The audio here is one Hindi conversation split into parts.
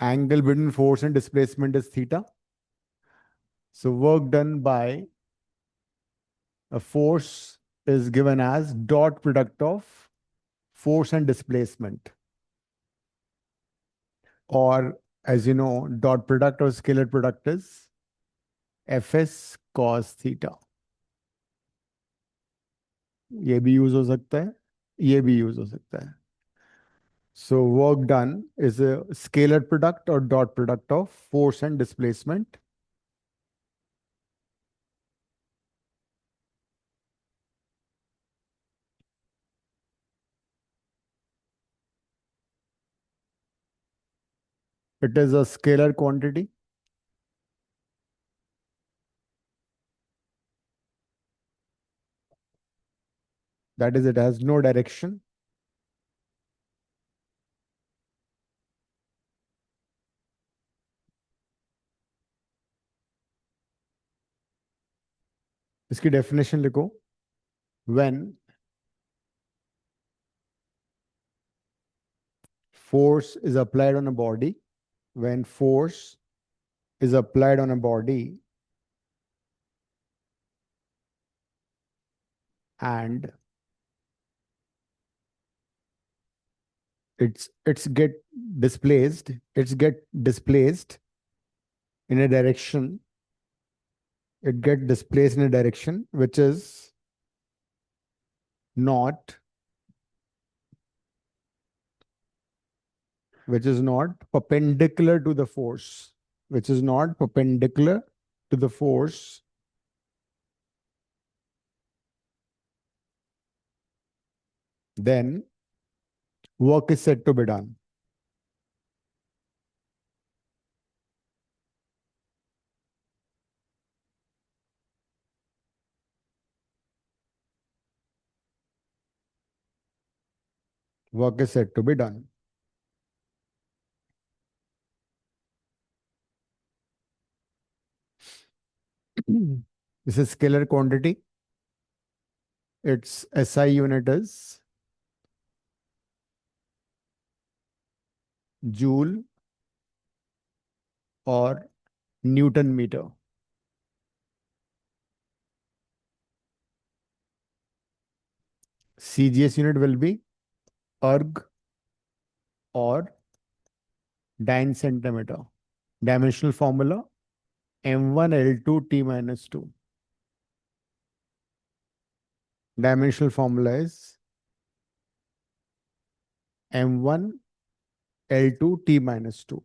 Angle between force and displacement is theta. So work done by a force is given as dot product of force and displacement. Or as you know, dot product or scalar product is Fs cos theta. ये भी यूज हो सकता है, ये भी यूज हो सकता है. So work done is a scalar product or dot product of force and displacement. It is a scalar quantity. That is, it has no direction. इसकी definition लिखो. When force is applied on a body, when force is applied on a body and it's get displaced in a direction, it get displaced in a direction not which is not perpendicular to the force, which is not perpendicular to the force, then work is said to be done. Work is said to be done. This is scalar quantity. Its SI unit is joule or Newton meter. CGS unit will be erg or dyne centimeter. Dimensional formula M1L2 T minus 2. Dimensional formula is M1L2 T minus 2.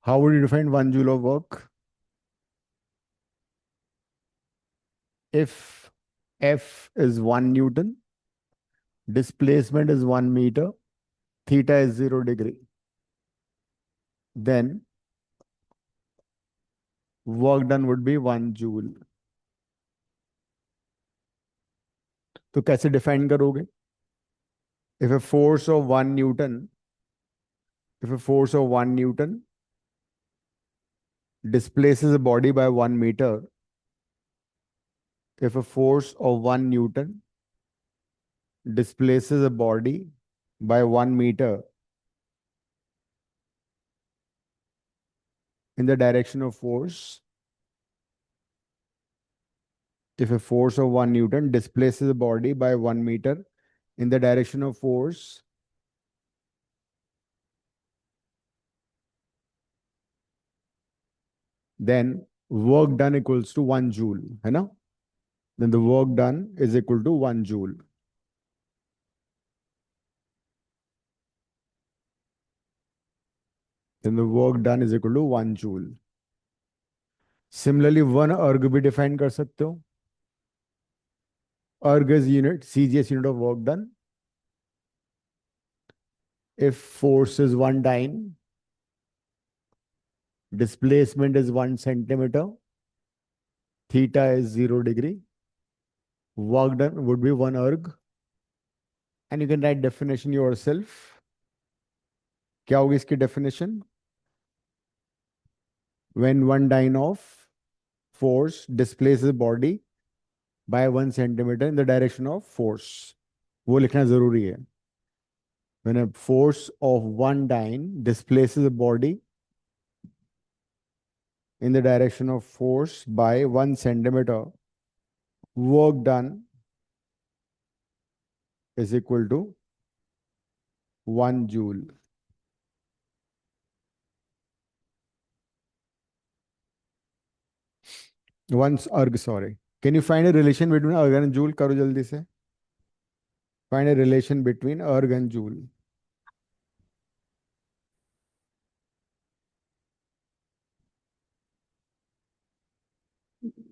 How would you define 1 joule of work? If F is 1 Newton, displacement is 1 meter, theta is 0 degree, then work done would be 1 joule. तो कैसे डिफाइन करोगे? If a force of 1 Newton, if a force of 1 Newton displaces a body by 1 meter, if a force of 1 Newton displaces a body by 1 meter in the direction of force, if a force of 1 Newton displaces a body by 1 meter in the direction of force, then work done equals to 1 joule, है ना? Then the work done is equal to 1 joule. Then the work done is equal to 1 joule. Similarly, 1 erg भी define कर सकते हो. Erg is unit, CGS unit of work done. If force is 1 dyne, displacement is 1 centimeter, theta is 0 degree, work done would be 1 erg. And you can write definition yourself. क्या होगी इसकी definition? when one dyne of force displaces body by 1 centimeter in the direction of force. वो लिखना जरूरी है. When a force of one dyne displaces a body in the direction of force by 1 centimeter, work done is equal to 1 joule. Once erg, sorry. Can you find a relation between erg and joule? करो जल्दी से. Find a relation between erg and joule.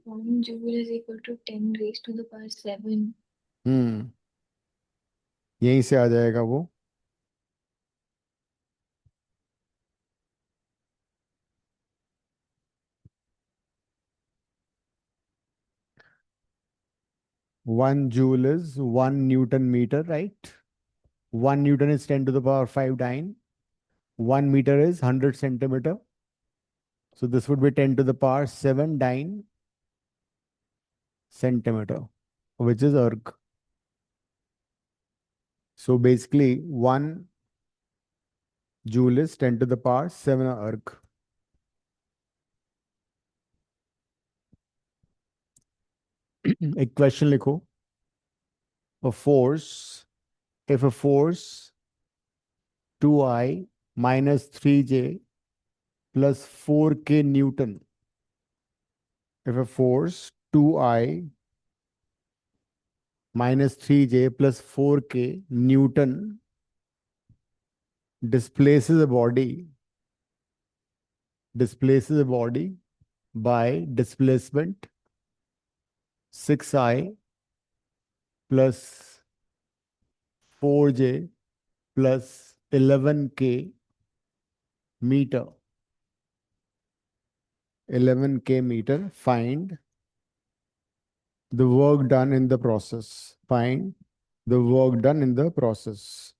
1 joule is equal to 10 raised to the power 7. यहीं से आ जाएगा वो. One joule is 1 Newton meter, right? 1 Newton is 10 to the power 5 dyne. 1 meter is 100 centimeter. So this would be 10 to the power 7 dyne centimeter, which is erg. So basically 1 joule is 10 to the power 7 erg. एक क्वेश्चन लिखो. A force, if a force 2I minus 3J plus 4K Newton, if a force 2I minus 3J plus 4K Newton displaces a body by displacement 6I plus 4J plus 11K meter. 11K meter. Find the work done in the process. Find the work done in the process.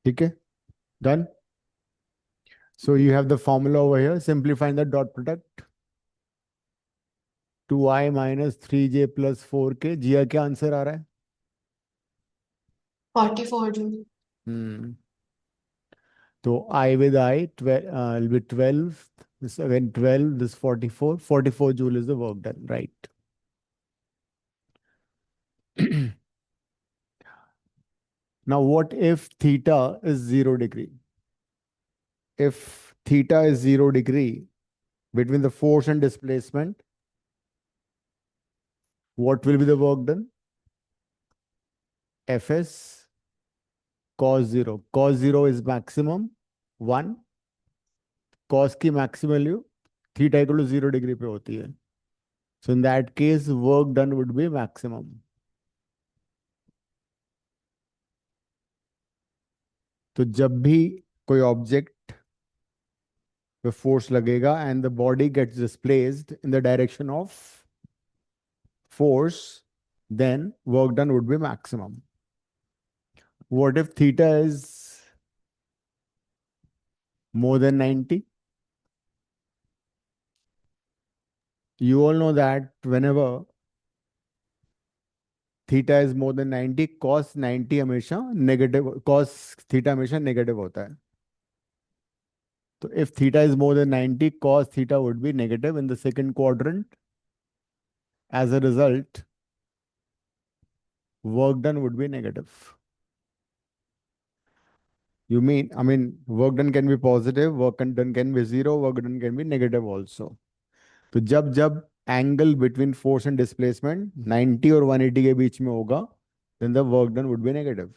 Okay, done. So you have the formula over here. Simplifying the dot product. 2I minus 3J plus 4K. जिया क्या आंसर आ रहा है? 44 joule. तो I with I, 12, will be 12. This again 12, this 44. 44 joule is the work done, right? Now, what if theta is 0 degree? If theta is 0 degree between the force and displacement, what will be the work done? Fs cos 0. Cos 0 is maximum 1. Cos की maximum value theta equal to 0 degree पे होती है. So in that case, work done would be maximum. तो जब भी कोई ऑब्जेक्ट पे फोर्स लगेगा and the body gets displaced in the direction of force, then work done would be maximum. What if theta is more than 90? You all know that whenever theta is more than 90, cos 90 हमेशा negative, cos theta हमेशा negative होता है. So if theta is more than 90, cos theta would be negative in the second quadrant. As a result, work done would be negative. You mean, I mean, work done can be positive, work done can be zero, work done can be negative also. तो जब जब angle between force and displacement 90 और 180 के बीच में होगा, then the work done would be negative.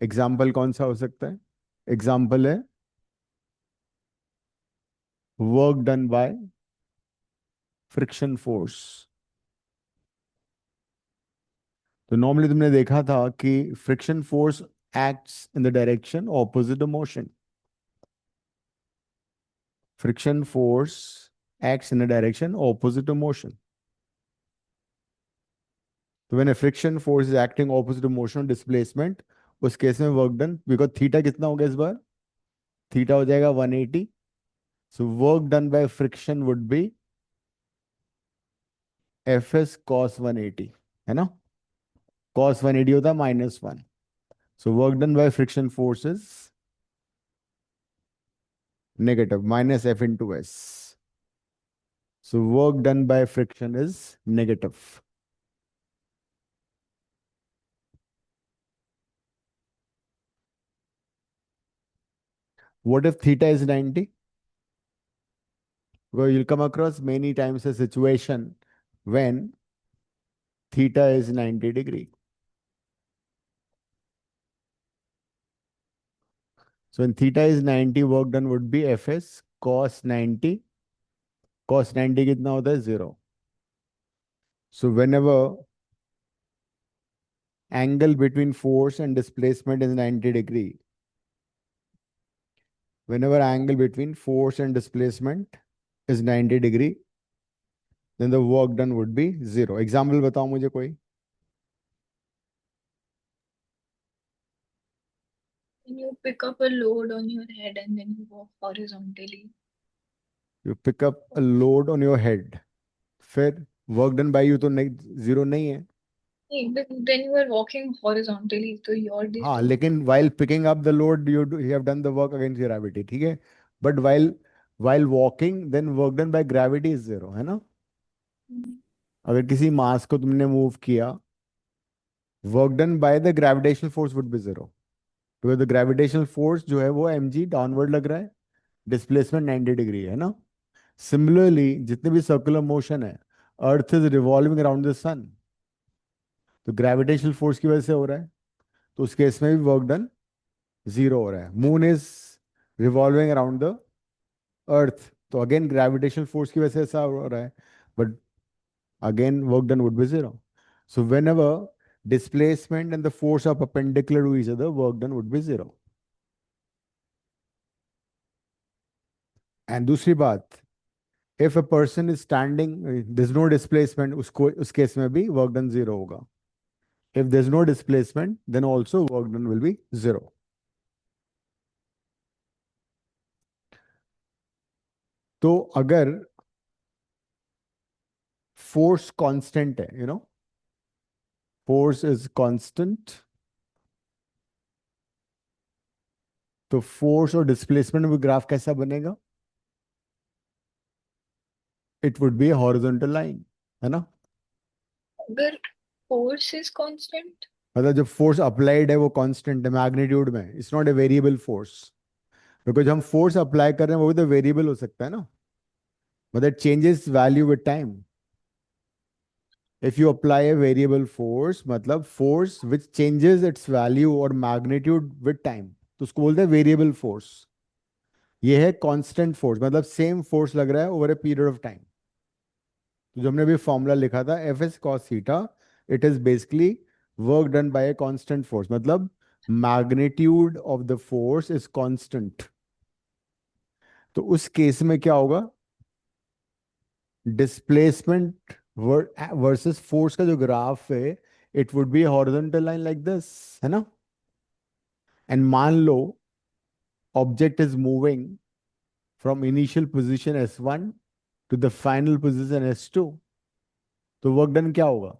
Example कौन सा हो सकता है? एग्जाम्पल है work done by friction force. तो नॉर्मली तुमने देखा था कि friction force acts in the direction opposite the motion. Friction force acts in a direction opposite to motion. So when a friction force is acting opposite to motion displacement, उस केस में वर्क डन, बिकॉज थीटा कितना हो गया इस बार? थीटा हो जाएगा 180. सो work done by friction would be F S cos 180, है ना? कॉस 180 होता है -1. सो work done by friction force is negative, minus F into S. So work done by friction is negative. What if theta is 90? Well, you'll come across many times a situation when theta is 90 degree. So when theta is 90, work done would be Fs cos 90. Cos 90 कितना होता है? 0. So whenever angle between force and displacement is 90 degree, whenever angle between force and displacement is 90 degree, then the work done would be 0. Example बताओ मुझे कोई. When you pick up a load on your head and then you walk horizontally. You pick up a load on your head. फिर work done by you तो नहीं, 0 नहीं है. But then you are walking horizontally, so your हाँ, distance. लेकिन while picking up the load you have done the work against gravity, ठीक है? But while walking, then work done by gravity is 0, है ना? अगर किसी मास को तुमने मूव किया, work done by the gravitational force would be 0. तो द ग्रेविटेशनल फोर्स जो है वो mg डाउनवर्ड लग रहा है, डिस्प्लेसमेंट 90 डिग्री है ना? सिमिलरली जितने भी सर्कुलर मोशन है, earth is revolving around the sun, तो ग्रेविटेशनल फोर्स की वजह से हो रहा है, तो उस केस में भी वर्क डन 0 हो रहा है. Moon is revolving around the earth, तो अगेन ग्रेविटेशनल फोर्स की वजह से ऐसा हो रहा है, but again work done would B 0. So when ever displacement and the force are perpendicular to each other, work done would be 0. And दूसरी बात, if a person is standing, there's no displacement, उसको उस केस में भी work done 0 होगा. If there's no displacement, then also work done will be 0. तो अगर फोर्स कांस्टेंट है, फोर्स इज कांस्टेंट, तो फोर्स और डिस्प्लेसमेंट में ग्राफ कैसा बनेगा? It would be horizontal line, है ना? अगर force is constant, मतलब जब फोर्स अप्लाइड है वो कांस्टेंट है मैग्नीट्यूड में, it's not a variable force. Because हम फोर्स अप्लाई कर रहे हैं वो भी तो वेरिएबल हो सकता है ना, मतलब changes value with time. If you apply a variable force, मतलब force which changes its value और मैग्नीट्यूड विद टाइम, तो उसको बोलते हैं वेरिएबल फोर्स. ये है कांस्टेंट फोर्स, मतलब सेम फोर्स लग रहा है over a period of time. तो जो हमने अभी फॉर्मूला लिखा था F S cos theta, it is basically work done by a constant force, मतलब magnitude of the force is constant. तो उस केस में क्या होगा? डिस्प्लेसमेंट वर्सेस फोर्स का जो ग्राफ है, it would be horizontal line like this, है ना? एंड मान लो object is moving from initial position S1 to the final position S2, तो वर्क डन क्या होगा?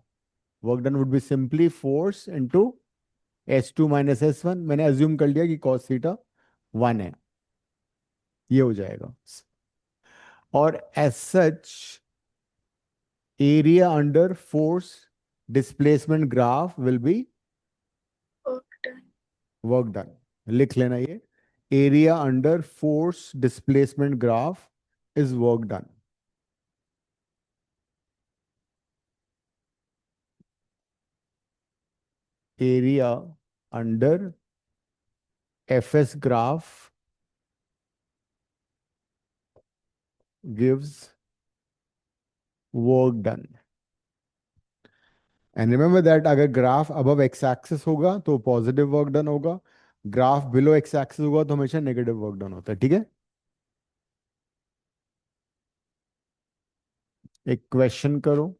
Work done would be simply force into S2 minus S1. मैंने अज्यूम कर लिया कि cos थीटा 1 है, ये हो जाएगा. और as such area under force displacement graph will be work done. Work done. लिख लेना ये, area under force displacement graph is work done. Area under FS graph gives work done. And remember that अगर ग्राफ above x axis होगा तो पॉजिटिव वर्क डन होगा, ग्राफ बिलो x axis होगा तो हमेशा नेगेटिव वर्क डन होता है. ठीक है. एक क्वेश्चन करो.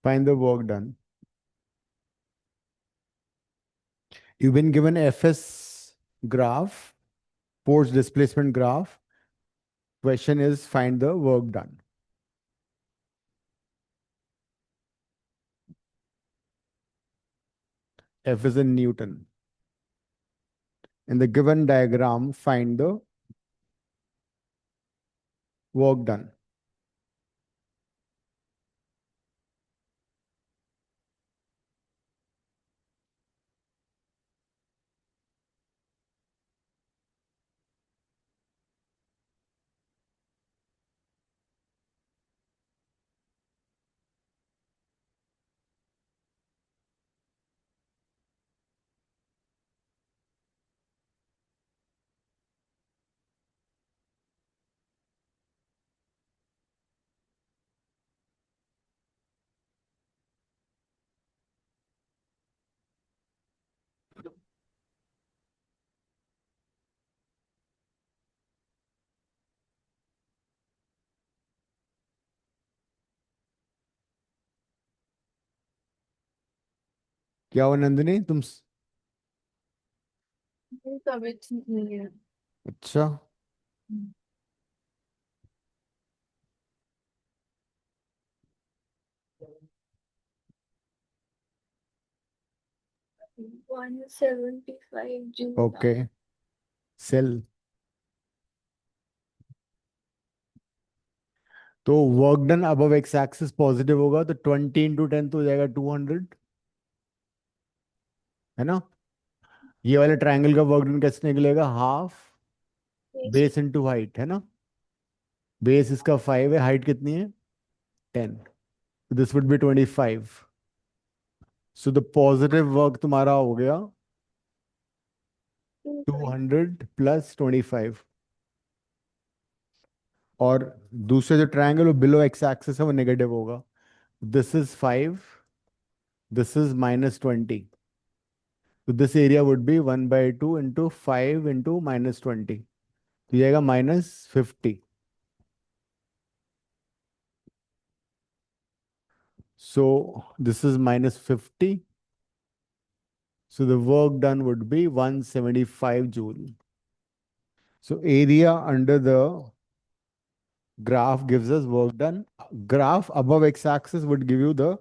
Find the work done. You've been given FS graph, force displacement graph. Question is find the work done. F is in Newton. In the given diagram, find the work done. क्या हुआ नंदिनी तुम? तबीयत ठीक नहीं है। अच्छा. 175 जूल। ओके. सेल. तो work done above x axis positive होगा तो 20 × 10 तो हो जाएगा 200. है ना. ये वाले ट्रायंगल का वर्क डन कैसे निकलेगा? Half base into height. है ना. बेस इसका 5 है, हाइट कितनी है? 10. This would be 25. So the positive work तुम्हारा हो गया 200 + 25. और दूसरे जो ट्रायंगल वो बिलो एक्स एक्सिस है वो नेगेटिव होगा. This is 5, this is -20. तो दिस एरिया वुड बी 1/2 × 5 × -20. तो ये आएगा -50. So this is -50. So the work done would be 175 joule. So area under the graph gives us work done. Graph above x-axis would give you the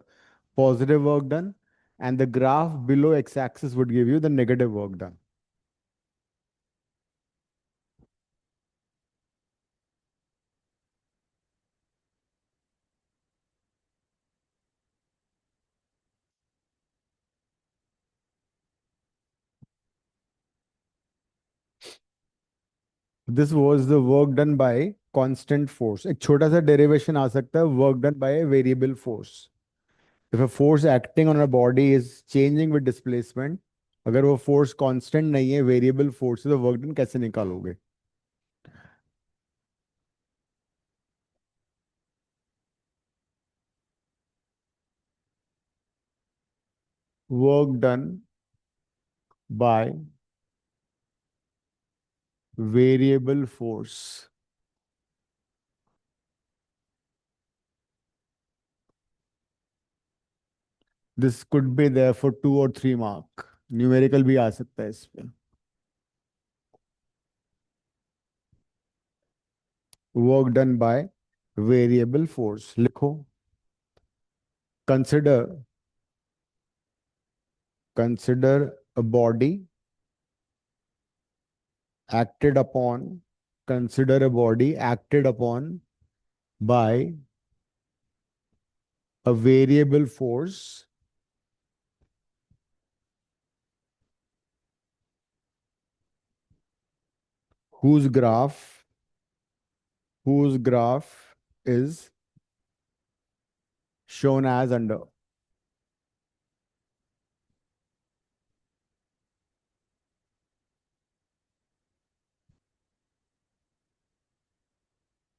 positive work done, and the graph below x-axis would give you the negative work done. This was the work done by constant force. एक छोटा सा derivation आ सकता है, work done by a variable force. If a force acting on a body is changing with displacement, अगर वो force constant नहीं है, variable force है, तो work done कैसे निकालोगे? work done by variable force. This could be there for 2 or 3 mark. Numerical भी आ सकता है इस पे. Work done by variable force. लिखो. Consider a body acted upon. Consider a body acted upon by a variable force whose graph is shown as under.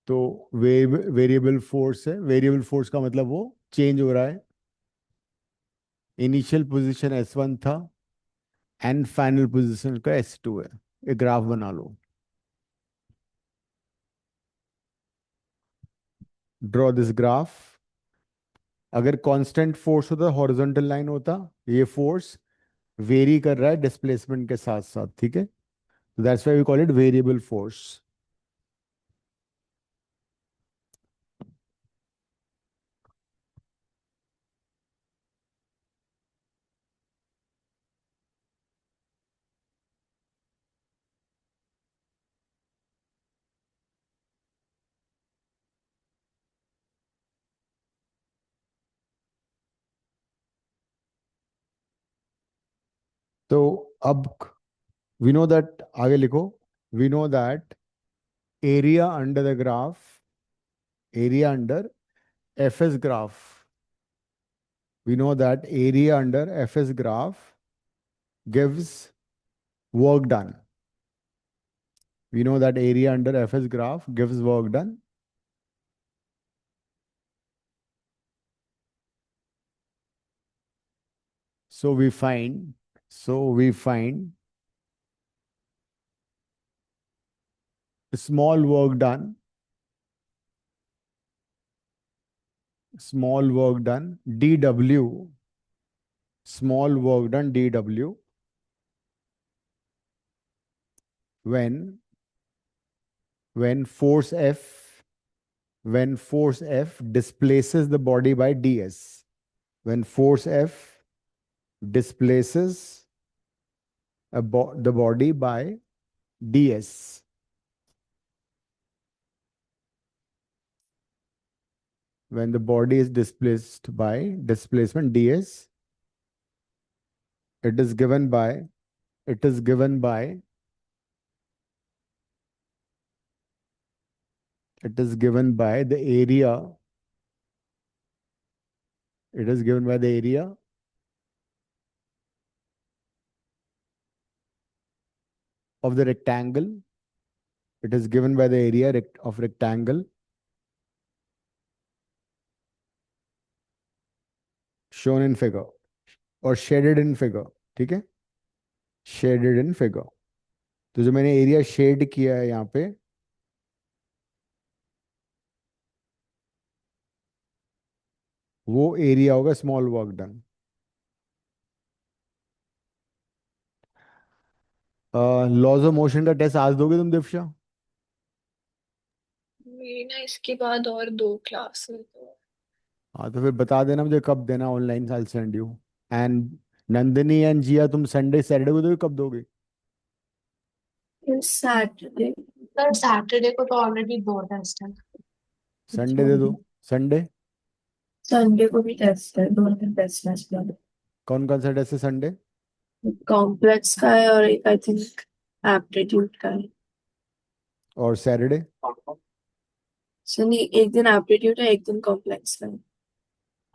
तो वेरिएबल फोर्स है. वेरिएबल फोर्स का मतलब वो चेंज हो रहा है. इनिशियल पोजीशन S1 था एंड फाइनल पोजीशन का S2 है. एक ग्राफ बना लो. Draw this graph. अगर कांस्टेंट फोर्स होता हॉरिजॉन्टल लाइन होता. ये फोर्स वेरी कर रहा है डिस्प्लेसमेंट के साथ साथ. ठीक है. That's why we call it variable force. तो अब वी नो दैट. आगे लिखो. We know that area under the graph, area under FS graph. We know that area under FS graph gives work done. We know that area under FS graph gives work done. So we find small work done, dW, small work done dW when force F displaces the body by ds. When force F displaces the body by ds. When the body is displaced by displacement ds, it is given by it is given by the area. It is given by the area of the rectangle. It is given by the area of rectangle shown in figure or shaded in figure. ठीक है. Shaded in figure. तो जो मैंने एरिया शेड किया है यहाँ पे, वो एरिया होगा small work done. Laws of motion का टेस्ट आज दोगे तुम दिव्या? मेरी ना इसके बाद और 2 क्लास है तो. हाँ तो फिर बता देना मुझे कब देना. Online I send you. And Nandini and Jiya तुम सैटरडे को दोगे? कब दोगे? सैटरडे. सर सैटरडे को तो ऑलरेडी 2 टेस्ट है. संडे दे दो. संडे. संडे को भी टेस्ट है. 2 दिन टेस्ट है इसके बाद. कौन कौन सा टेस्ट है संडे? कॉम्प्लेक्स का है और एक आई थिंक एप्टीट्यूड का है. और सैटरडे? सर नहीं, एक दिन एप्टीट्यूड है, एक दिन कॉम्प्लेक्स का है.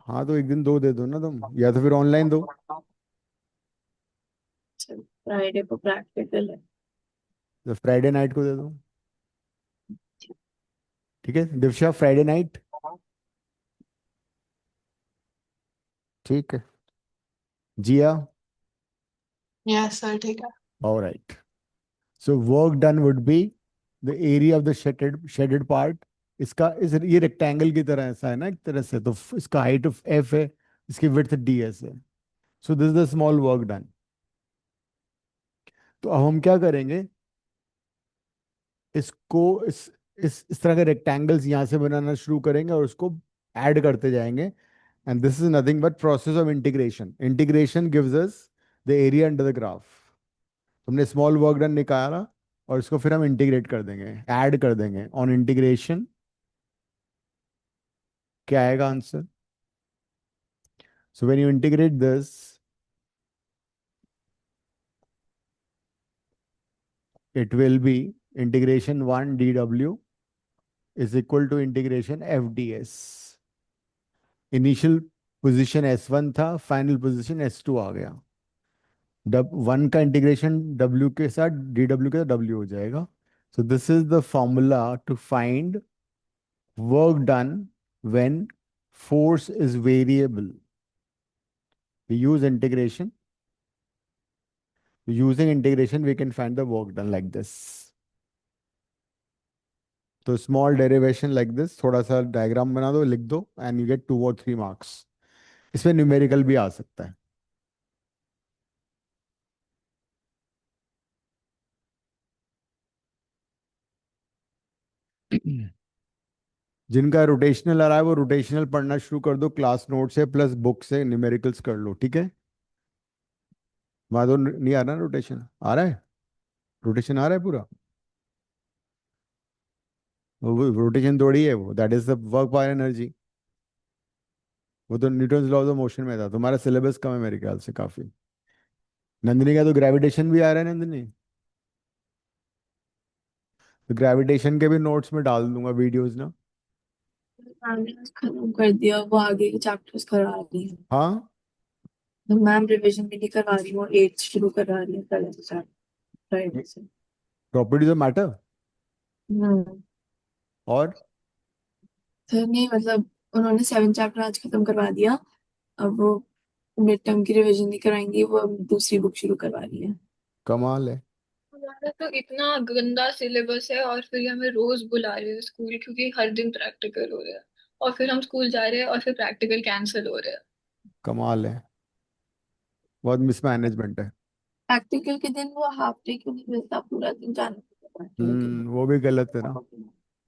हाँ तो एक दिन दो दे दो ना तुम, या तो फिर ऑनलाइन दो. फ्राइडे को प्रैक्टिकल है. तो फ्राइडे नाइट को दे दो. ठीक है दिव्या, फ्राइडे नाइट. ठीक है. जिया? यस सर, ठीक है। All right. So work done would be the area of the shaded part. इसका इस ये रेक्टेंगल की तरह ऐसा है ना एक तरह से, तो इसका हाइट ऑफ एफ है, इसकी विड्थ डी एस है। सो this is the small work done. तो अब हम क्या करेंगे, इसको इस तरह के रेक्टेंगल्स यहाँ से बनाना शुरू करेंगे और उसको ऐड करते जाएंगे। And this is nothing but process of integration. Integration gives us the area under the graph. हमने स्मॉल वर्क डन निकाला और इसको फिर हम इंटीग्रेट कर देंगे, ऐड कर देंगे। ऑन इंटीग्रेशन क्या आएगा answer? So when you integrate this, it will be integration 1 dw is equal to integration f ds। Initial position S1 था, फाइनल पोजीशन S2 आ गया। डब वन का इंटीग्रेशन W के साथ dw के साथ W हो जाएगा। So this is the formula to find work done when force is variable। We use integration. Using integration, we can find the work done like this. तो स्मॉल डेरिवेशन लाइक दिस, थोड़ा सा डायग्राम बना दो, लिख दो, एंड यू गेट 2 और 3 मार्क्स। इसमें न्यूमेरिकल भी आ सकता है। जिनका रोटेशनल आ रहा है वो रोटेशनल पढ़ना शुरू कर दो क्लास नोट से, प्लस बुक से न्यूमेरिकल्स कर लो, ठीक है? माधव नहीं आ रहा ना रोटेशन? आ रहा है? रोटेशन आ रहा है पूरा? वो रोटेशन थोड़ी है, वो that is the work by energy. वो तो Newton's law of the motion में था। तुम्हारा सिलेबस कम है मेरे ख्याल से काफी। नंदिनी का तो ग्रेविटेशन भी आ रहा है नंदिनी। तो ग्रेविटेशन के भी नोट्स में डाल दूंगा वीडियोस ना। मैम ने खत्म कर दिया, वो आगे के चैप्टर्स करवा रही है। हाँ, तो मैम रिवीजन भी नहीं करवा रही, वो 8 शुरू करवा रही है कल से, फ्राइडे से। Properties of matter. हम्म। और तो नहीं मतलब उन्होंने 7 चैप्टर आज खत्म करवा दिया। अब वो मिड टर्म की रिवीजन नहीं कराएंगी, वो अब दूसरी बुक शुरू करवा रही है। कमाल है। हमारा तो इतना गंदा सिलेबस है, और फिर ये हमें रोज बुला रहे हैं स्कूल, क्योंकि हर दिन प्रैक्टिकल हो रहा है। और फिर हम स्कूल जा रहे हैं और फिर प्रैक्टिकल कैंसिल हो रहा है। कमाल है, बहुत मिसमैनेजमेंट है। प्रैक्टिकल के दिन वो हाफ डे क्यों नहीं मिलता, पूरा दिन जाना पड़ता है प्रैक्टिकल के वो भी गलत है ना।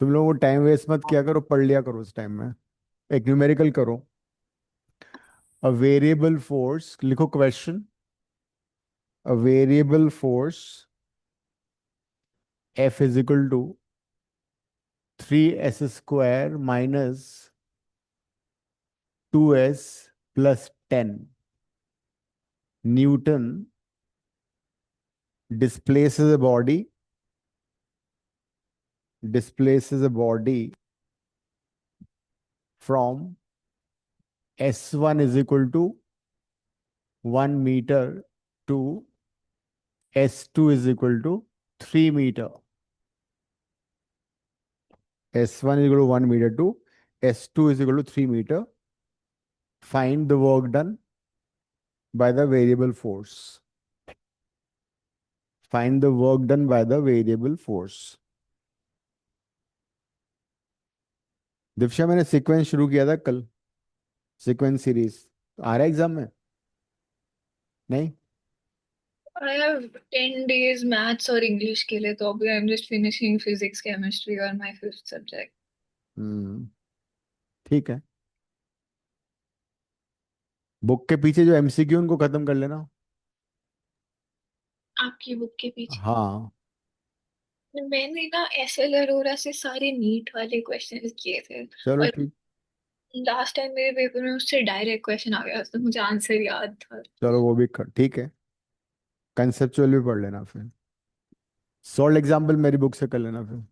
तुम लोगों को टाइम वेस्ट मत किया करो, पढ़ लिया करो उस टाइम में। एक न्यूमेरिकल करो। अ वेरिएबल फोर्स, लिखो question. A variable force F is equal to 3s² minus 2s plus 10 newton displaces a body displaces a body from S1 is equal to 1 meter to S2 is equal to 3 meter. S1 is equal to 1 meter to S2 is equal to 3 meter. Find the work done by the variable force. Find the work done by the variable force. Divya, मैंने सीक्वेंस शुरू किया था कल, सीक्वेंस सीरीज। आ रहा है एग्जाम में? नहीं? I have 10 days मैथ्स और इंग्लिश के लिए, तो अभी I am just finishing physics chemistry और माय फिफ्थ सब्जेक्ट। हम्म, ठीक है। बुक के पीछे जो एमसीक्यू उनको खत्म कर लेना। आपकी बुक के पीछे हाँ। मैंने ना एसएल अरोरा से सारे नीट वाले क्वेश्चंस किए थे। चलो और ठीक। लास्ट टाइम मेरे पेपर में उससे डायरेक्ट क्वेश्चन आ गया, तो मुझे आंसर याद था। चलो वो भी ठीक है। कंसेप्चुअल भी पढ़ लेना फिर। सॉल्व एग्जाम्पल मेरी बुक से कर लेना फिर।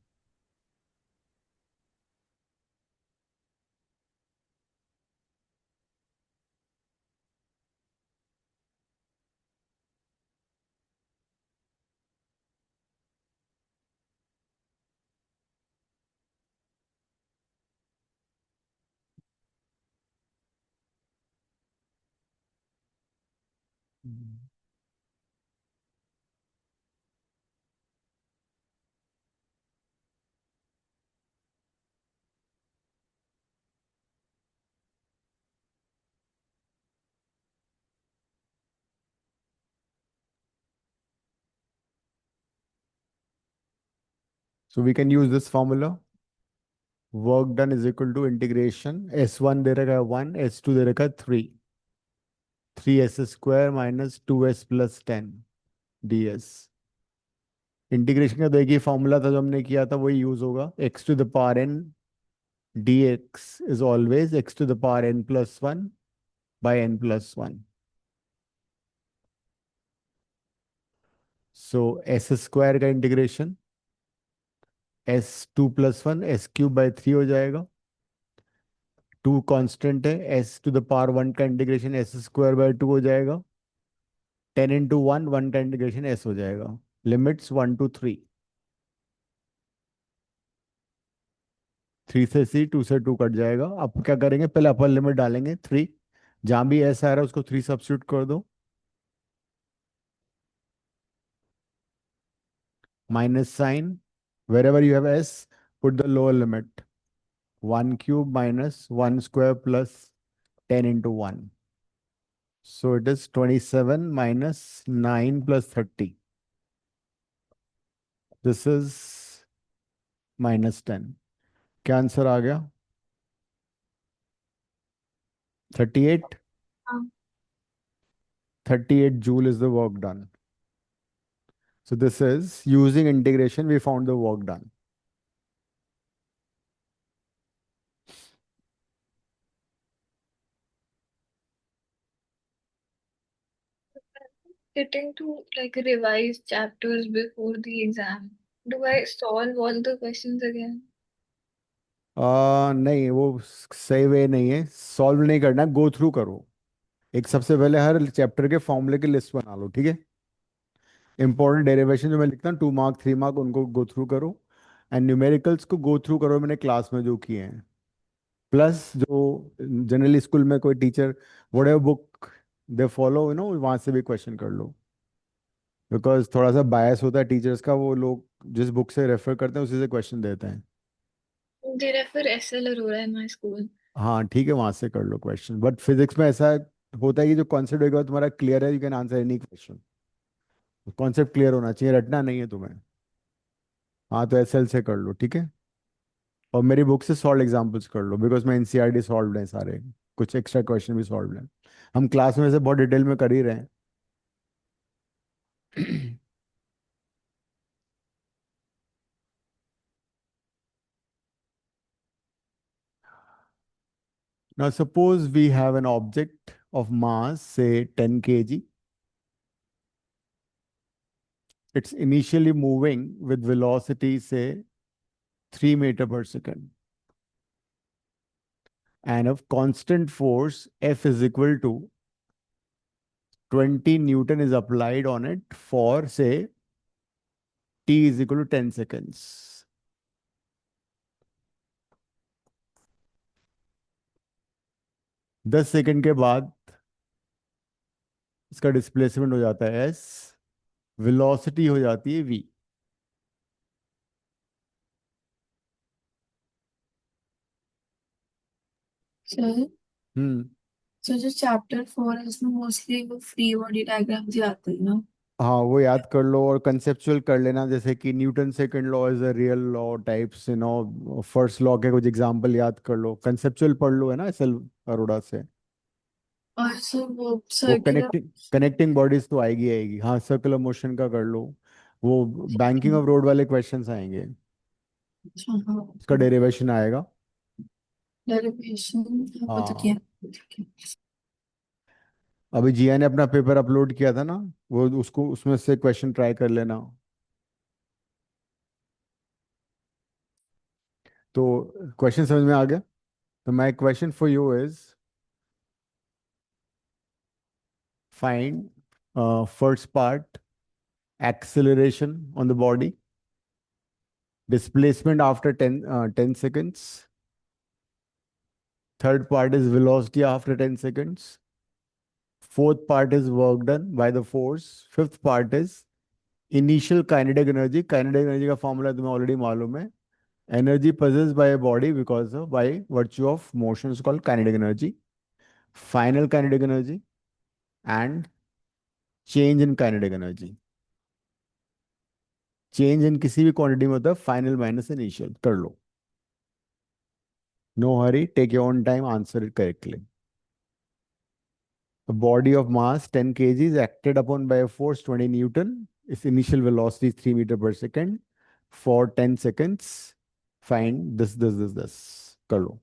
So we can use this formula. Work done is equal to integration S1 दे रखा है 1, S2 दे रखा है 3, 3s square minus 2s plus 10 ds। Integration का देखिए फॉर्मूला था जो हमने किया था वही यूज होगा। x to the power n dx is always x to the power n plus 1 by n plus 1। So s square का integration s2 plus 1 s cube by 3 हो जाएगा। 2 कांस्टेंट है, s टू द पावर 1 का इंटीग्रेशन s स्क्वायर बाय 2 हो जाएगा। 10 इंटू 1, 1 का इंटीग्रेशन s हो जाएगा। लिमिट्स 1 to 3, 3 से c, 2 से 2 कट जाएगा। अब क्या करेंगे, पहले अपर लिमिट डालेंगे 3, जहां भी s आ रहा है उसको 3 सब्स्टिट्यूट कर दो। Minus sign, wherever you have s, put the lower limit। 1 cube minus 1 square plus 10 into 1। So it is 27 minus 9 plus 30। This is minus 10। क्या आंसर आ गया? 38। हाँ। 38 joule is the work done। So this is using integration, we found the work done। Sitting to like revise chapters before the exam. Do I solve all the questions again? नहीं, वो सही वे नहीं है, सॉल्व नहीं करना, गो थ्रू करो। एक सबसे पहले हर चैप्टर के फॉर्मूले की लिस्ट बना लो, ठीक है। इंपॉर्टेंट डेरिवेशन जो मैं लिखता हूँ 2 मार्क 3 मार्क, उनको गो थ्रू करो। एंड न्यूमेरिकल्स को गो थ्रू करो, मैंने क्लास में जो किए हैं। प्लस जो जनरली स्कूल में कोई teacher vote ever book they follow वहाँ से भी क्वेश्चन कर लो। बिकॉज थोड़ा सा बायस होता है टीचर्स का, वो लोग जिस बुक से रेफर करते हैं उसी से क्वेश्चन देते हैं। They refer SLR हो रहा है my school. हाँ ठीक है, वहाँ से कर लो क्वेश्चन। बट फिजिक्स में ऐसा होता है कि जो कॉन्सेप्ट होगा तुम्हारा क्लियर है, you can answer any question. Concept clear होना चाहिए, रटना नहीं है तुम्हें। हाँ तो एसएल से कर लो, ठीक है। और मेरी बुक से सॉल्व एग्जाम्पल्स कर लो, बिकॉज मैं एनसीईआरटी सॉल्व है सारे, कुछ एक्स्ट्रा क्वेश्चन भी सॉल्व है। हम क्लास में से बहुत डिटेल में कर ही रहे हैं। Now suppose we have an object of mass say 10 kg. It's initially moving with velocity say 3 meter per second, and of constant force F is equal to 20 Newton is applied on it for say t is equal to 10 seconds. दस सेकंड के बाद इसका डिस्प्लेसमेंट हो जाता है s, वेलोसिटी हो जाती है v। सर, हम्म। सर जो चैप्टर 4 है उसमें मोस्टली वो फ्री बॉडी डायग्राम्स ही आते हैं ना। हाँ वो याद कर लो और कंसेप्चुअल कर लेना, जैसे कि Newton second law is a real law types, first law के कुछ एग्जांपल याद कर लो, कंसेप्चुअल पढ़ लो, है ना, एस एल अरोड़ा से। और सर वो वो सर्कुलर। कनेक्टिंग कनेक्टिंग बॉडीज तो आएगी आएगी, हाँ सर्कुलर मोशन का कर लो। वो बैंकिंग ऑफ रोड वाले क्वेश्चंस आएंगे, अच्छा हाँ। उसका डेरिवेशन आएगा। डेरिवेशन वो तो किया। हाँ ठीक है। अभी जिया ने अपना पेपर अपलोड किया था ना, वो उसको उसमें से क्वेश्चन ट्राई कर लेना। तो क्वेश्चन समझ में आ गया? तो my question for you is find first part acceleration on the body, displacement after 10 seconds, third part is velocity after 10 seconds, fourth part is work done by the force, fifth part is initial kinetic energy। kinetic energy का फॉर्मूला तुम्हें ऑलरेडी मालूम है, energy possessed by a body because of by virtue of motion is called kinetic energy, final kinetic energy and change in kinetic energy। Change in किसी भी क्वांटिटी में होता है फाइनल माइनस इनिशियल, कर लो। No hurry, take your own time, answer it correctly. A body of mass 10 kg is acted upon by a force 20 Newton. Its initial velocity is 3 meter per second. For 10 seconds, find this. कर लो।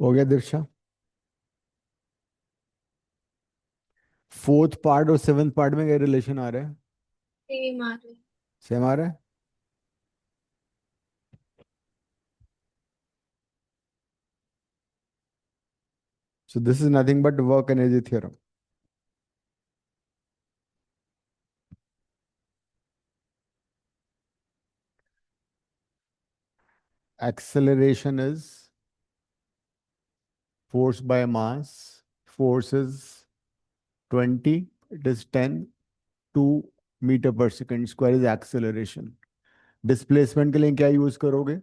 हो गया दीक्षा? फोर्थ पार्ट और सेवेंथ पार्ट में क्या रिलेशन आ रहा है? सेम आ रहा है। सेम आ रहा है। So this is nothing but work energy theorem. Acceleration is force by mass. Force is 20. It is 10. 2 meter per second square is acceleration. Displacement के लिए क्या यूज करोगे?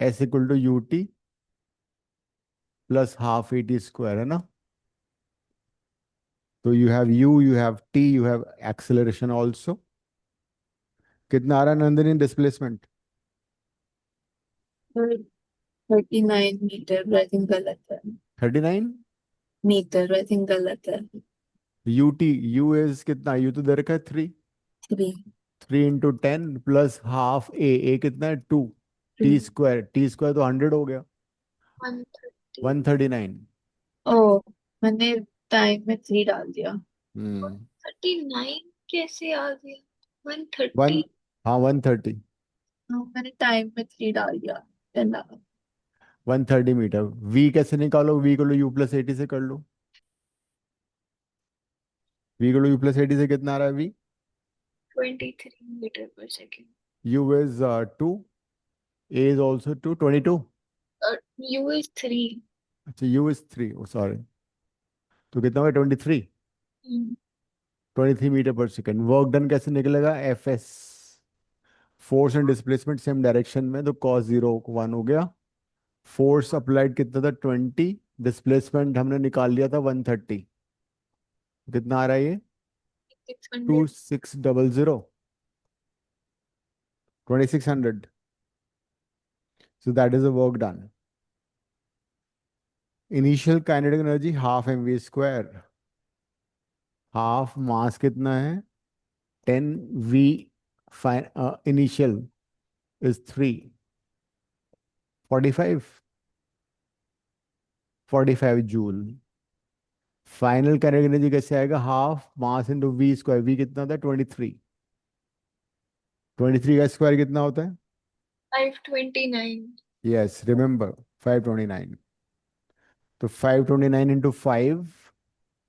S equal to u t plus half a t square, है ना? तो you have t, you have acceleration also. कितना आ रहा है Nandini displacement? 39 metre, I think गलत है। 39 मीटर, आई थिंक गलत है। यू टी, यू इज कितना? यू तो दे रखा है 3। 3। 3 इंटू 10 प्लस हाफ ए कितना है? 2। टी स्क्वायर तो 100 हो गया। 130। 139। ओ, मैंने टाइम में 3 डाल दिया। हम्म। 39 कैसे आ गया? वन 130। हाँ 130। हाँ, मैंने टाइम में 3 डाल दिया। 10 डाला। 130 मीटर। वी कैसे निकालो? वी को लो यू प्लस एटी से कर लो। वी को लो यू प्लस एटी से कितना आ रहा है वी? 23 मीटर पर second. You is 2, A is also 2, 22। You is 3। अच्छा यू इज 3, ओ सॉरी। तो कितना हुआ? 23। 23 मीटर पर सेकेंड। वर्क डन कैसे निकलेगा? Fs, force and displacement same direction में, तो cos 0 1 हो गया। फोर्स अप्लाइड कितना था? 20। डिस्प्लेसमेंट हमने निकाल लिया था 130। कितना आ रहा है ये? 600। 2600, 2600। So that is the work done. Initial kinetic energy half mv square. Half mass कितना है? 10 v। Initial is 3 45 joule. Final kinetic energy कैसे आएगा? Half mass into v square. V कितना था? 23। 23 का स्क्वायर कितना होता है? 529। Yes, remember, 529। तो 529 इंटू 5,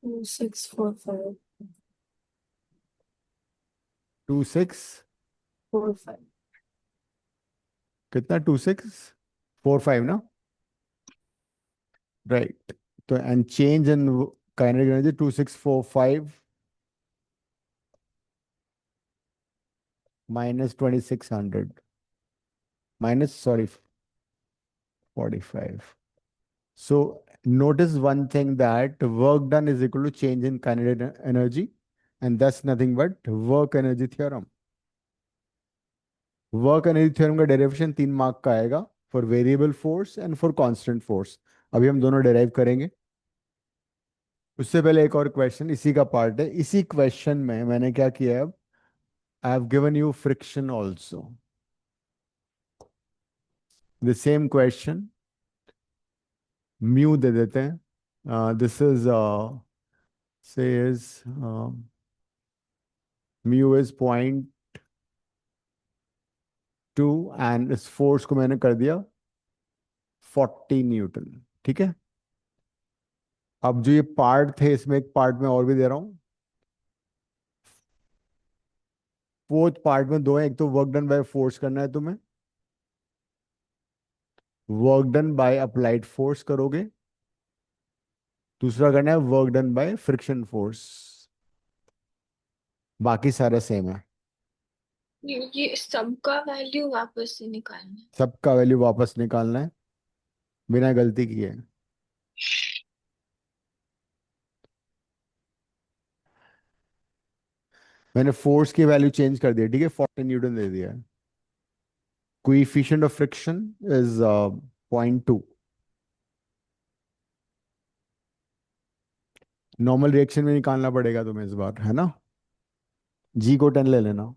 2645 26 45। कितना? 2645 ना? राइट। तो and change in kinetic energy 2645 minus 2600 minus, sorry, 45. So notice one thing, that work done is equal to change in kinetic energy, and that's nothing but work energy theorem. Work energy theorem का डेरिवेशन 3 मार्क का आएगा, for variable force and for constant force. अभी हम दोनों डेराइव करेंगे। उससे पहले एक और क्वेश्चन इसी का पार्ट है। इसी क्वेश्चन में मैंने क्या किया है अब? I have given you friction also. The same question, mu दे देते हैं। This is says mu is 0.2 and इस फोर्स को मैंने कर दिया 40 न्यूटन। ठीक है। अब जो ये पार्ट थे, इसमें एक पार्ट में और भी दे रहा हूं। फोर्थ पार्ट में दो है। एक तो वर्क डन बाय फोर्स करना है तुम्हें, work done by applied force करोगे। दूसरा करना है work done by friction force. बाकी सारा सेम है। ये सबका वैल्यू वापस से निकालना है। सबका वैल्यू वापस निकालना है, बिना गलती किए। मैंने फोर्स की वैल्यू चेंज कर दी है, ठीक है, 40 न्यूटन दे दिया है। Coefficient of friction is 0.2। Normal reaction में निकालना पड़ेगा तुम्हें इस बार, है ना? जी को 10 ले लेना।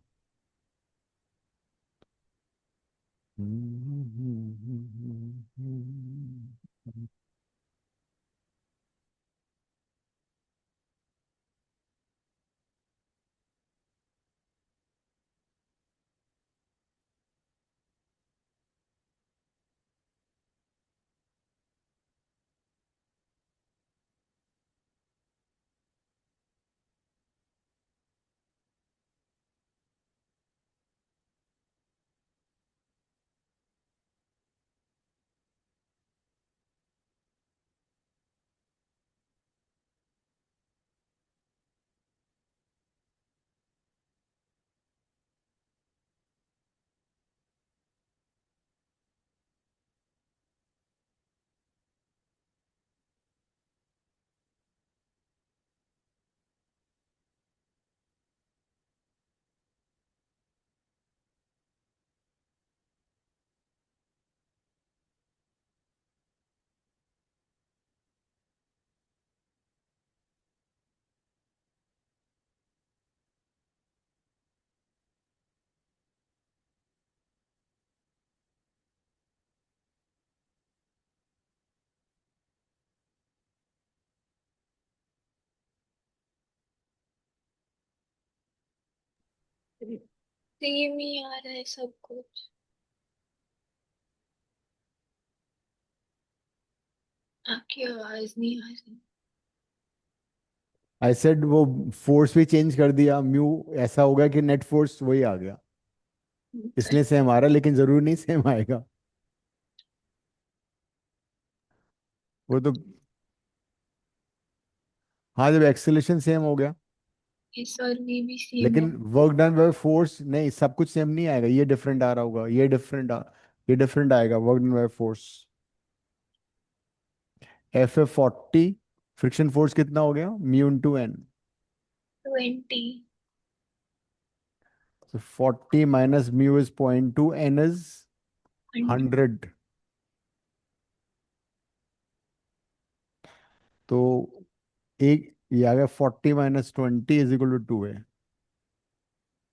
सेम ही आ रहा है सब कुछ। आपकी आवाज नहीं आ रही। आई सेड वो फोर्स भी चेंज कर दिया, म्यू ऐसा होगा कि नेट फोर्स वही आ गया, इसलिए सेम आ रहा है, लेकिन जरूरी नहीं सेम आएगा। वो तो, हाँ, जब एक्सेलेरेशन सेम हो गया एस और वी भी सेम लेकिन है। वर्क डन बाय फोर्स नहीं, सब कुछ सेम नहीं आएगा, ये डिफरेंट आ रहा होगा, ये डिफरेंट आएगा work done by force. F 40, friction force कितना हो गया, mu into N. 20। So 40 minus mu is 0.2, n is 100। 100. तो एक ये आ गया 40 minus 20 is equal to 2 है।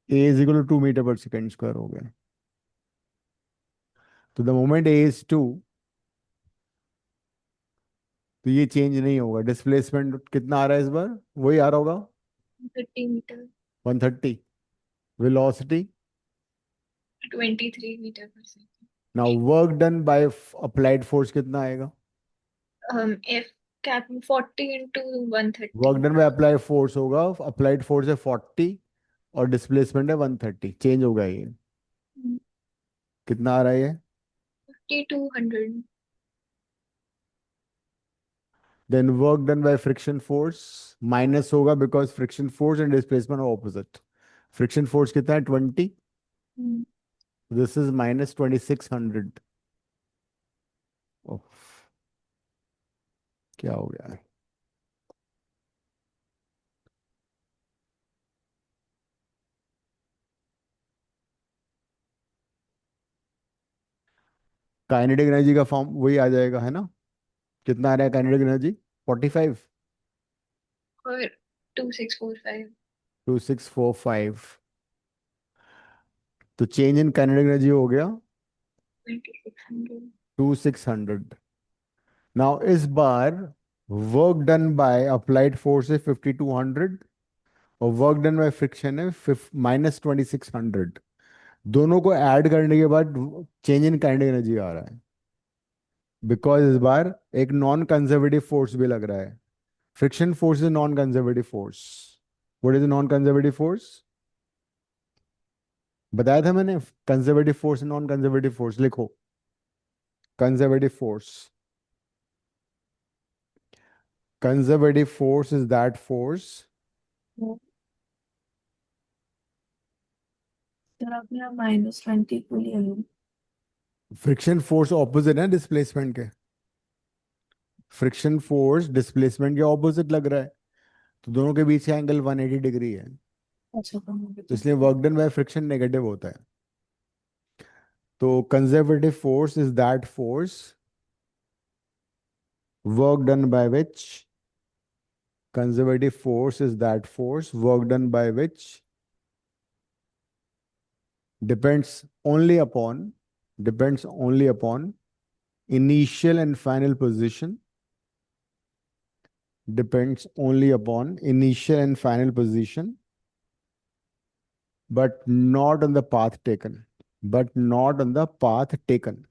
A is equal to 2 metre पर सेकेंड स्क्वायर हो गया। तो द मोमेंट A is 2, तो ये चेंज नहीं होगा। डिस्प्लेसमेंट कितना आ रहा है इस बार, वही आ रहा होगा 30 मीटर। 130। वेलोसिटी, 23 मीटर पर second. Now work done by applied force कितना आएगा। F cap 40 × 130। Work done by applied force होगा, अप्लाइड फोर्स है 40 और डिस्प्लेसमेंट है 130, चेंज होगा ये। कितना आ रहा है ये। 5200। Then work done by friction force minus होगा, because friction force and displacement opposite. Friction force कितना है 20, दिस इज माइनस 2600। क्या हो गया है। काइनेटिक एनर्जी का फॉर्म वही आ जाएगा है ना। कितना आ रहा है काइनेटिक एनर्जी, 45। और 2645। 2645। तो चेंज इन काइनेटिक एनर्जी हो गया 2600। 2600। नाउ इस बार work done by applied force है 5200 और वर्क डन बाय फ्रिक्शन है माइनस 2600। दोनों को ऐड करने के बाद चेंज इन काइनेटिक एनर्जी आ रहा है, बिकॉज इस बार एक नॉन कंजर्वेटिव फोर्स भी लग रहा है। Friction force is non conservative force. What is non conservative force, बताया था मैंने। Conservative force, non conservative force लिखो। Conservative force, conservative force is that force. Sir आपने यहाँ -20 को लिया है। फ्रिक्शन फोर्स ऑपोजिट है डिस्प्लेसमेंट के। फ्रिक्शन फोर्स डिस्प्लेसमेंट के ऑपोजिट लग रहा है, तो दोनों के बीच का एंगल 180 डिग्री है, अच्छा तो तो इसलिए work done by friction negative होता है। तो conservative force is that force work done by which, conservative force is that force work done by which depends only upon, depends only upon initial and final position, depends only upon initial and final position, but not on the path taken, but not on the path taken.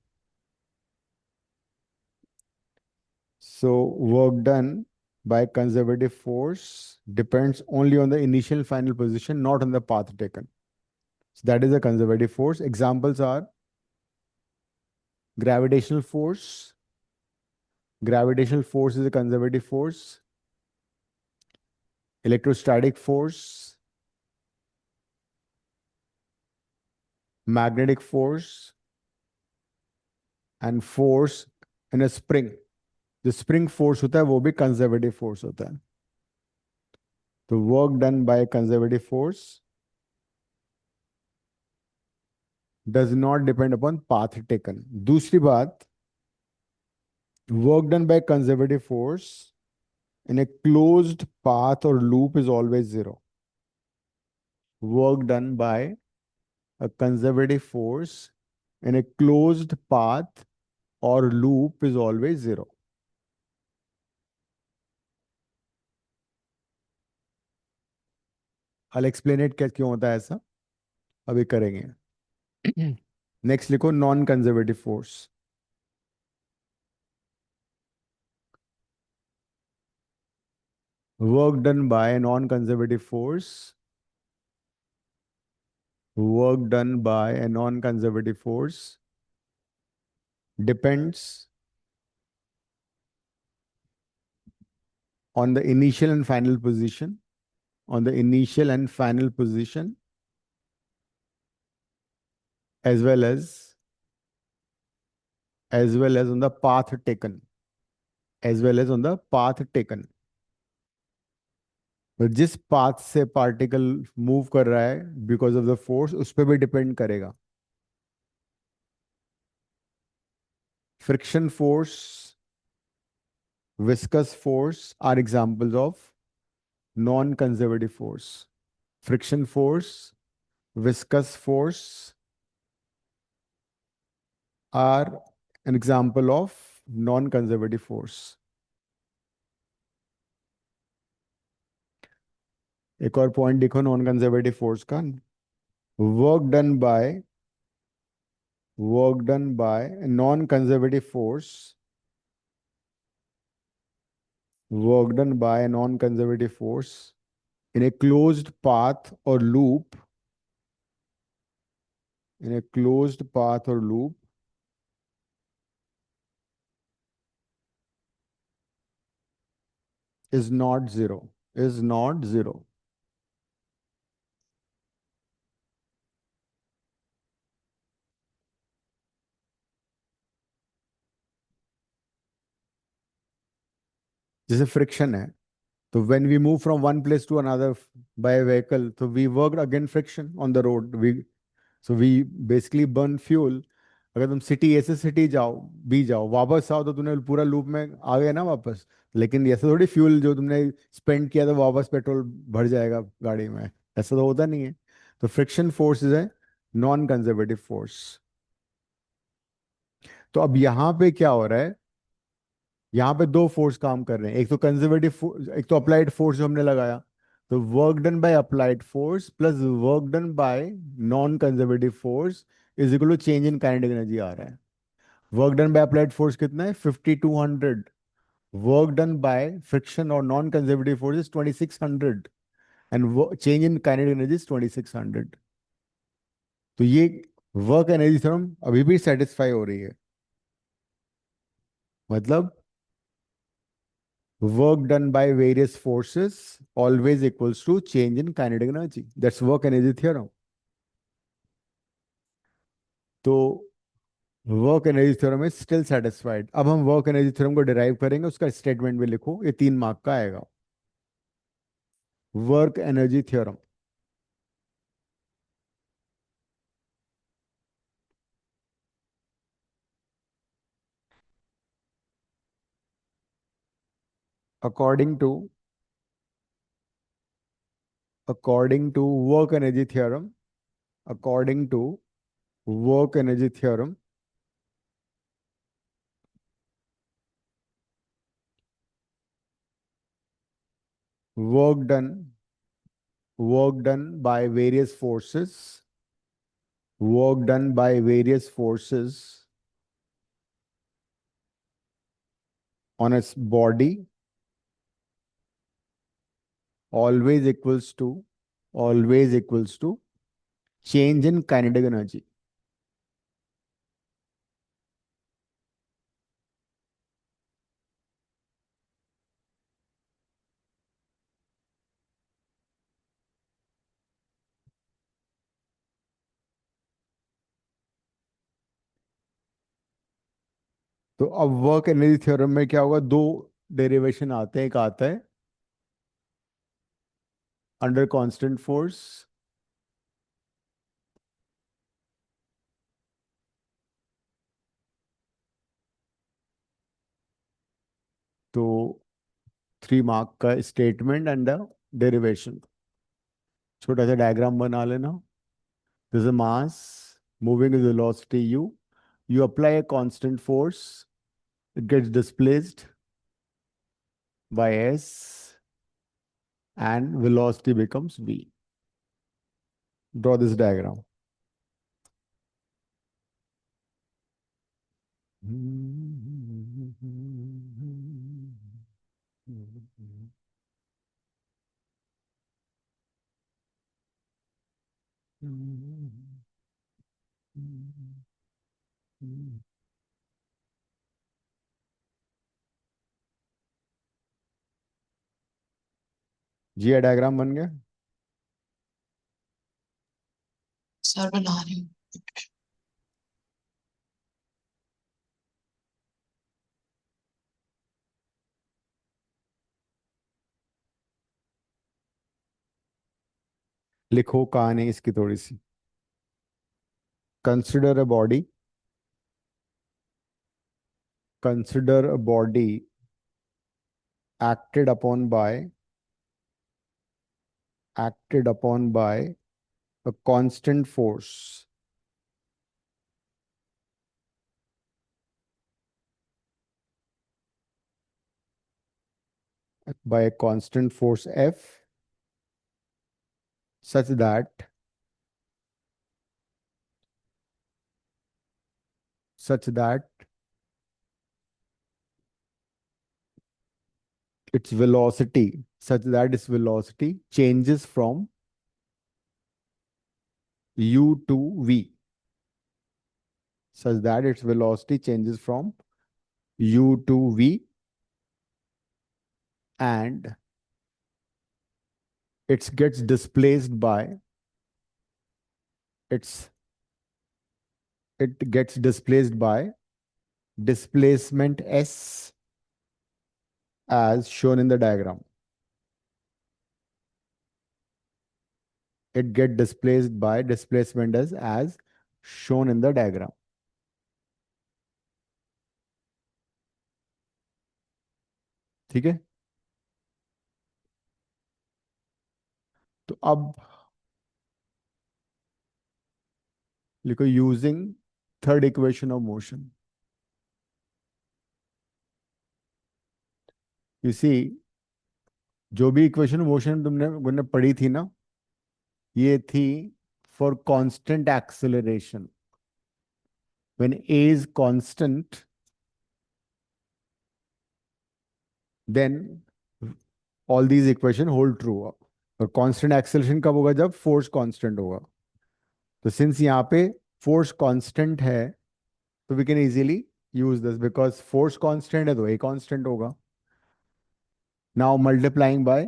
So work done by conservative force depends only on the initial and final position, not on the path taken. So that is a conservative force. Examples are gravitational force. Gravitational force is a conservative force. Electrostatic force, magnetic force, and force in a spring. जो spring force होता है वो भी conservative force होता है। तो work done by conservative force does not depend upon path taken. दूसरी बात, work done by conservative force in a closed path or loop is always zero. Work done by a conservative force in a closed path or loop is always zero. I'll explain it क्यों होता है ऐसा, अभी करेंगे। नेक्स्ट लिखो non conservative force. Work done by non conservative force, work done by a non-conservative force depends on the initial and final position, on the initial and final position, as well as on the path taken, as well as on the path taken. तो जिस पाथ से पार्टिकल मूव कर रहा है बिकॉज ऑफ द फोर्स, उस पर भी डिपेंड करेगा. Friction force, viscous force are examples of non-conservative force. Friction force, viscous force are an example of non-conservative force. एक और पॉइंट देखो नॉन कंजर्वेटिव फोर्स का. Work done bye non-conservative force, work done by a non-conservative force in a closed path or loop, in a closed path or loop, is not zero, is not zero. जैसे फ्रिक्शन है, तो when we move from one place to another by a vehicle, so we worked against friction on the road. We basically burn fuel. अगर तुम सिटी ए से सिटी जाओ, बी जाओ, वापस आओ, तो तुमने पूरा लूप में आ गए ना वापस. लेकिन ऐसा थोड़ी फ्यूल जो तुमने स्पेंड किया था वापस पेट्रोल भर जाएगा गाड़ी में, ऐसा तो होता नहीं है. तो फ्रिक्शन फोर्स इज है नॉन कंजर्वेटिव फोर्स. तो अब यहाँ पे क्या हो रहा है, यहाँ पे दो फोर्स काम कर रहे हैं. एक तो कंजर्वेटिव, एक तो अप्लाइड फोर्स जो हमने लगाया. तो work done by applied force plus work done by non conservative force is equal to change in kinetic energy आ रहा है. Work done by applied force कितना है, 5200. वर्क डन बाय फ्रिक्शन और non conservative force is 2600. And change in kinetic energy is 2600. तो ये वर्क एनर्जी थ्योरम अभी भी सेटिस्फाई हो रही है. मतलब work done by various forces always equals to change in kinetic energy. That's work energy theorem. तो work energy theorem is still satisfied. अब हम वर्क एनर्जी थ्योरम को डिराइव करेंगे, उसका स्टेटमेंट भी लिखो, ये 3 मार्क का आएगा. Work energy theorem. According to according to work energy theorem, according to work energy theorem, work done by various forces, work done by various forces on its body always equals to change in kinetic energy. तो अब वर्क एनर्जी थ्योरम में क्या होगा, दो डेरिवेशन आते हैं. एक आता है अंडर कांस्टेंट फोर्स, तो 3 मार्क का स्टेटमेंट एंड डेरिवेशन. छोटा सा डायग्राम बना लेना. This a mass moving with velocity u. You apply a constant force, it gets displaced by s, and velocity becomes v. Draw this diagram. जी डायग्राम बन गया। सर बना रही हूँ। लिखो कहानी इसकी थोड़ी सी। Consider a body, consider a body acted upon by a constant force, by a constant force F, such that such that its velocity changes from u to v, such that its velocity changes from u to v, and it gets displaced by its it gets displaced by displacement s as shown in the diagram. It get displaced by displacement as shown in the diagram. ठीक है। तो अब लिखो using third equation of motion. You see, जो भी इक्वेशन ऑफ मोशन तुमने पढ़ी थी ना, ये थी for constant acceleration. When a is constant, then all these equation hold true. और कांस्टेंट एक्सेलरेशन कब होगा? जब फोर्स कांस्टेंट होगा। तो सिंस यहाँ पे फोर्स कांस्टेंट है, तो we can easily use this, because force constant है तो ए कांस्टेंट होगा। Now multiplying by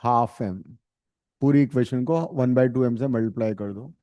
half m, पूरी इक्वेशन को 1/2 m से मल्टीप्लाई कर दो।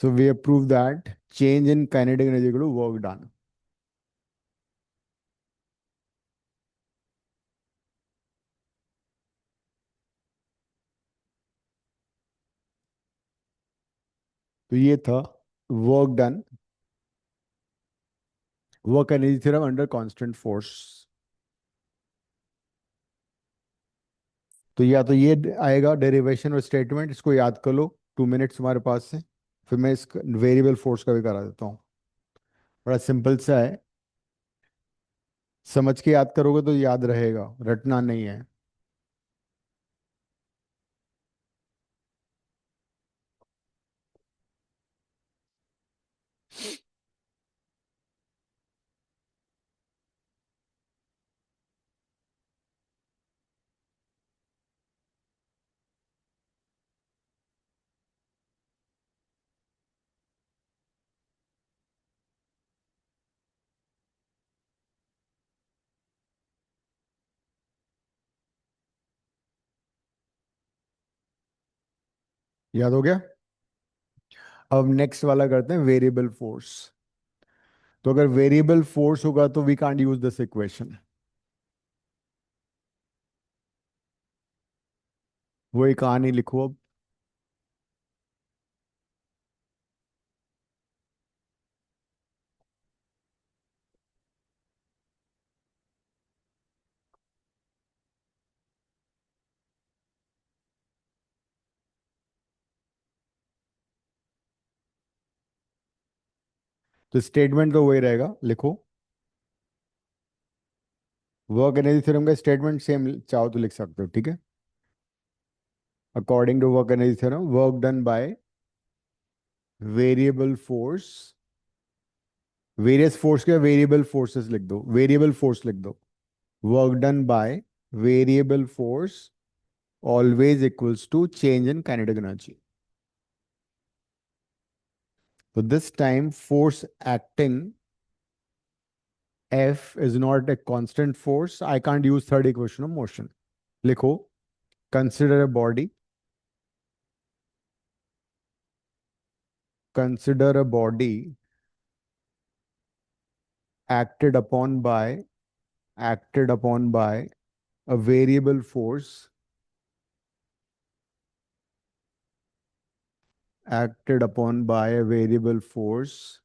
So we have proved that change in kinetic energy equal to work done. तो ये था work done, work energy theorem under constant force. तो या तो ये आएगा डेरिवेशन और स्टेटमेंट, इसको याद कर लो 2 मिनट्स तुम्हारे पास से। फिर मैं इस वेरिएबल फोर्स का भी करा देता हूँ। बड़ा सिंपल सा है, समझ के याद करोगे तो याद रहेगा, रटना नहीं है। याद हो गया? अब नेक्स्ट वाला करते हैं वेरिएबल फोर्स। तो अगर वेरिएबल फोर्स होगा तो we can't use this equation. वही कहानी लिखो अब। तो स्टेटमेंट तो वही रहेगा, लिखो। वर्क एनर्जी थ्योरम का स्टेटमेंट सेम चाहो तो लिख सकते हो, ठीक है। According to work energy theorem, work done by variable force, various force के वेरिएबल फोर्सेस लिख दो, वेरिएबल फोर्स लिख दो। Work done by variable force always equals to change in kinetic energy. So this time force acting F is not a constant force. I can't use third equation of motion. लिखो, consider a body. Consider a body acted upon by a variable force, acted upon by a variable force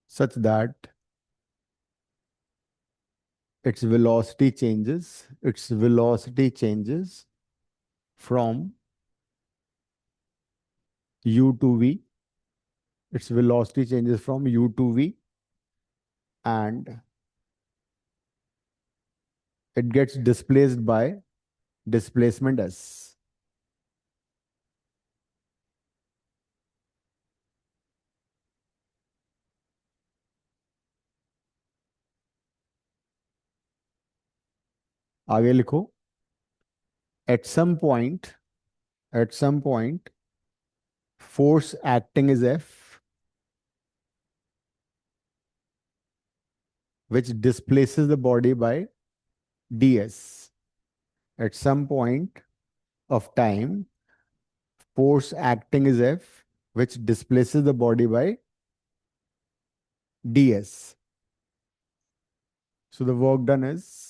such that its velocity changes from u to v. Its velocity changes from u to v, and it gets displaced by displacement s. आगे लिखो, at some point, force acting is F, which displaces the body by ds. At some point of time, force acting is F, which displaces the body by ds. So the work done is,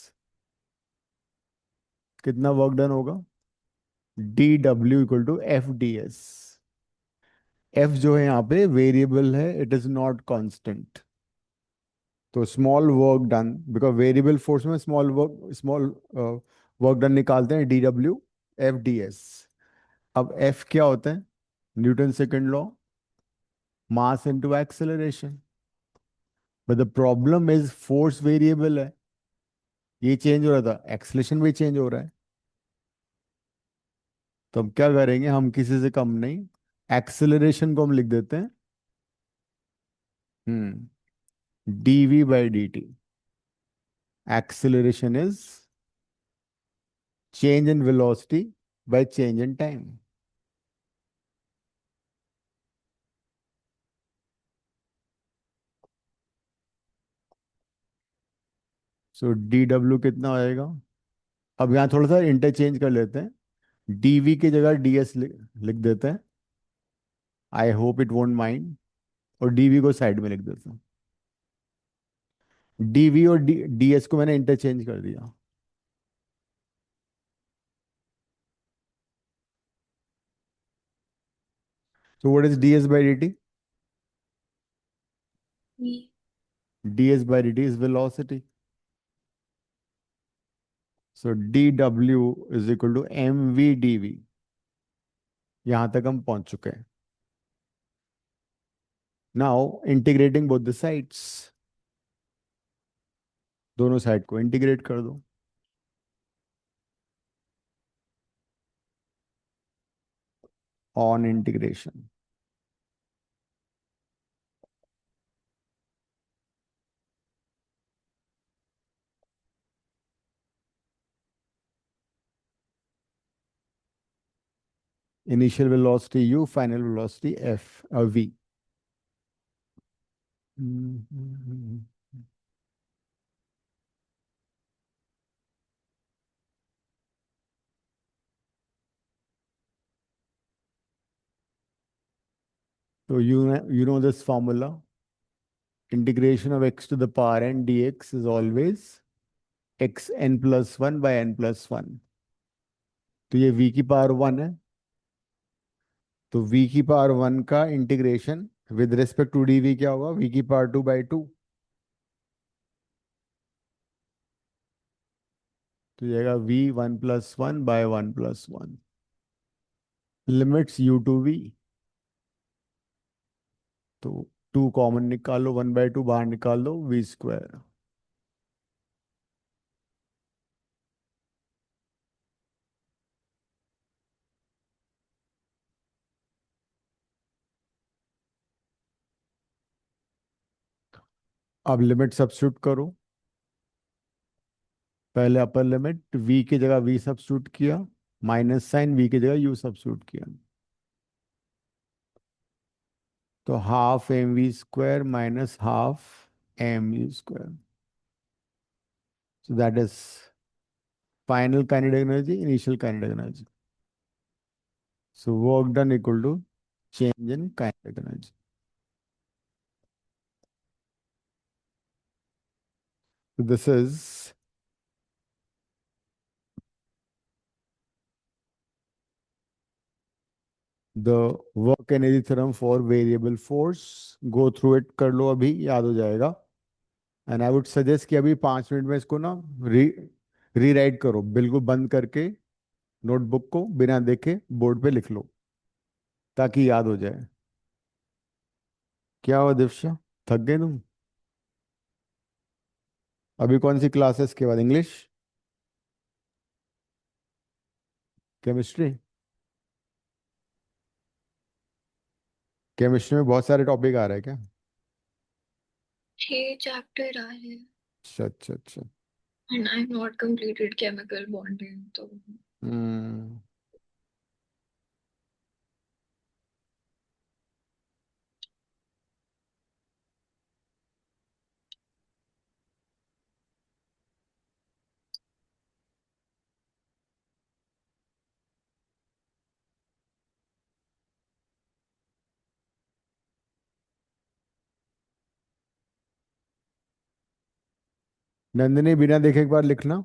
कितना वर्क डन होगा? dw equal to F d s. एफ जो है यहाँ पे वेरिएबल है, इट इज नॉट कांस्टेंट। तो small work done, because variable force में स्मॉल वर्क डन निकालते हैं, dw एफ डी एस। अब एफ क्या होता है? Newton second law, mass into acceleration. But the problem is force variable है, ये चेंज हो रहा था, एक्सेलरेशन भी चेंज हो रहा है। तो हम क्या करेंगे, हम किसी से कम नहीं, एक्सेलरेशन को हम लिख देते हैं dv by dt। Acceleration is change in velocity by change in time। So dw कितना आएगा? अब यहाँ थोड़ा सा इंटरचेंज कर लेते हैं, dv की जगह ds लिख देते हैं। I hope it won't mind. और dv को साइड में लिख देते हैं। dv और ds को मैंने इंटरचेंज कर दिया। So what is ds by dt? V. ds by dt is velocity। So dw is equal to mv dv। यहां तक हम पहुंच चुके हैं। Now integrating both the sides, दोनों साइड को इंटीग्रेट कर दो। On integration, initial velocity u, final velocity f v। तो you know this formula. Integration of x to the power n dx is always x n plus 1 by n plus 1. तो ये v की पावर 1 है, तो v की पावर 1 का integration with respect to dv क्या होगा, v की पावर 2 बाई 2। तो ये आएगा v 1 plus 1 by 1 plus 1। Limits u to v, तो 2 कॉमन निकालो, 1 बाई 2 बाहर निकाल दो, v स्क्वायर। अब लिमिट सब्स्टिट्यूट करो। पहले अपर लिमिट v की जगह v सब्स्टिट्यूट किया, माइनस साइन v की जगह u सब्स्टिट्यूट किया, तो half M we square minus half m u square. So that is final kinetic energy, initial kinetic energy. So work done equal to change in kinetic energy. This is the work energy theorem for variable force. Go through it कर लो, अभी याद हो जाएगा। एंड आई वुड सजेस्ट कि अभी 5 मिनट में इसको ना रीराइट करो, बिल्कुल बंद करके नोटबुक को बिना देखे बोर्ड पे लिख लो, ताकि याद हो जाए। क्या हुआ दिव्या, थक गए तुम? अभी कौन सी क्लासेस के बाद, इंग्लिश, केमिस्ट्री? केमिस्ट्री में बहुत सारे टॉपिक आ रहे हैं क्या? 6 चैप्टर आ रहे हैं अच्छा अच्छा अच्छा। And I have not completed chemical bonding तो हम्म। नंदिनी बिना देखे एक बार लिखना।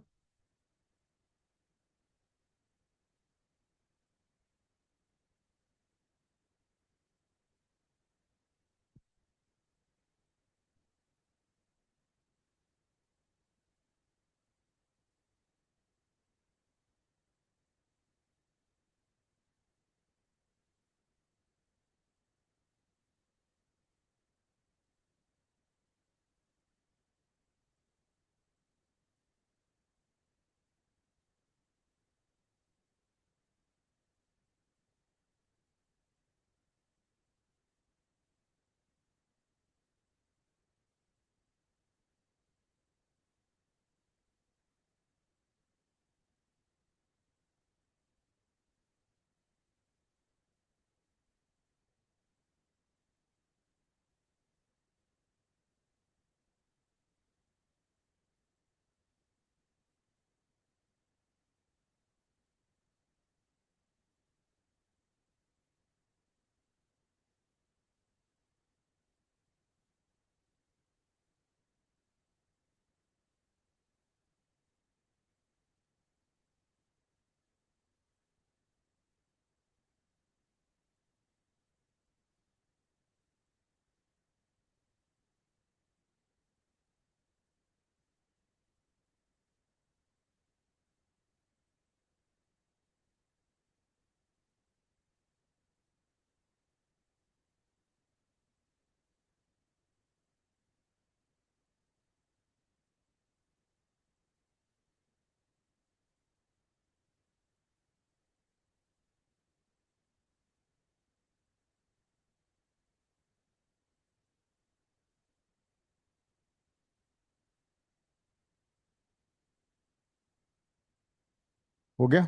हो गया?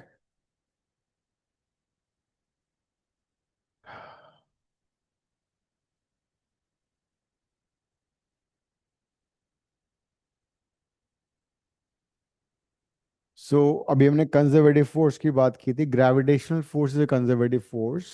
सो अभी हमने कंजर्वेटिव फोर्स की बात की थी। Gravitational force is a conservative force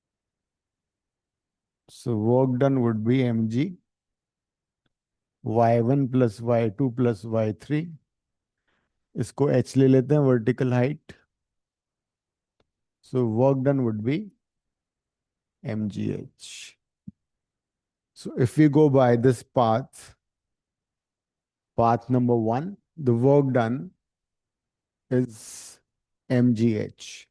So work done would be mg y1 plus y2 plus y3. इसको h ले लेते हैं, vertical height. So work done would be mgh. So if we go by this path number 1, the work done is mgh.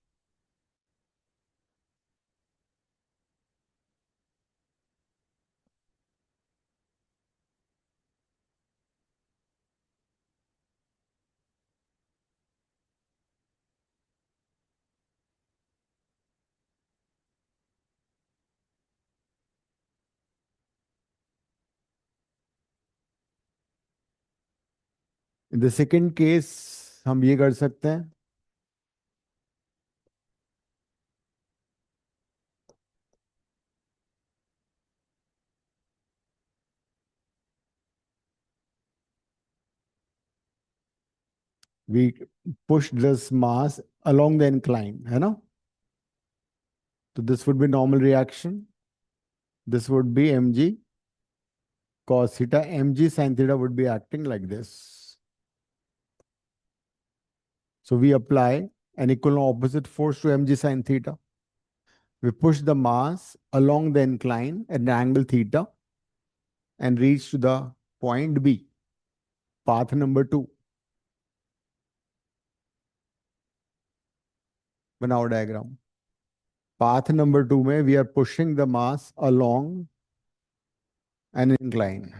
In the second case हम ये कर सकते हैं, we push this mass along the incline, है ना? So this would be normal reaction. This would be mg cos theta. Mg sin theta would be acting like this. So we apply an equal and opposite force to mg sin theta. We push the mass along the incline at an angle theta and reach to the point B, path number 2. बनाओ diagram. Path number 2 में we are pushing the mass along an incline.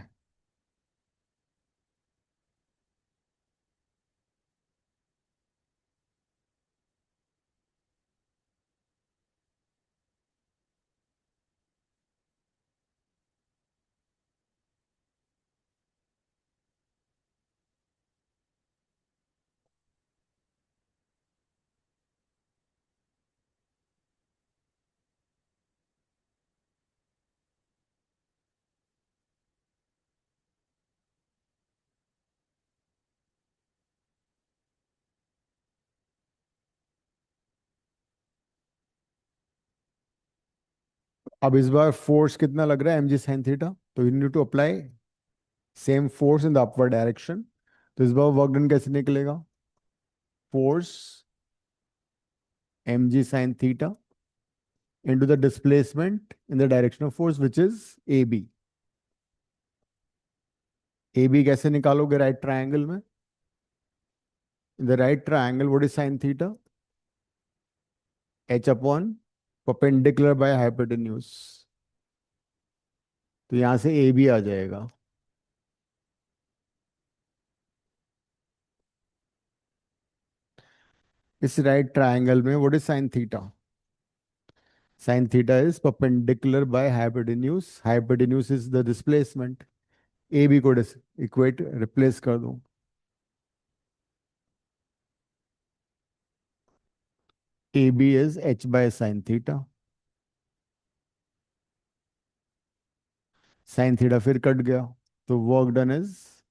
अब इस बार फोर्स कितना लग रहा है mg sin theta, तो you need to apply same force in the upward direction. तो इस बार वर्क डन कैसे निकलेगा? Force mg sin theta into the displacement in the direction of force, which is AB. AB कैसे निकालोगे right triangle में? In the right triangle, what is sin theta? H upon perpendicular by hypotenuse. तो यहां से AB आ जाएगा. इस right triangle में what is sin theta? Sin theta is perpendicular by hypotenuse. Hypotenuse is the displacement. AB को equate replace कर दो. AB is h by sin theta. Sin theta फिर कट गया, तो work done is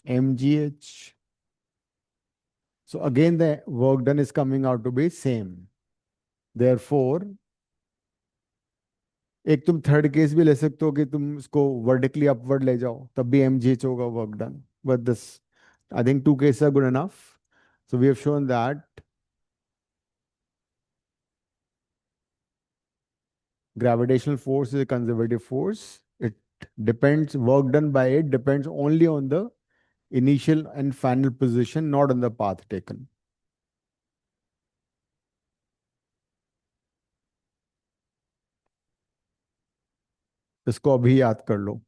mgh. So again the work done is coming out to be same. Therefore, एक तुम थर्ड केस भी ले सकते हो कि तुम इसको वर्टिकली अपवर्ड ले जाओ, तब भी mgh होगा work done. But this, I think 2 cases are good enough. So we have shown that gravitational force is a conservative force. It depends, work done by it depends only on the initial and final position, not on the path taken. इसको अभी याद कर लो.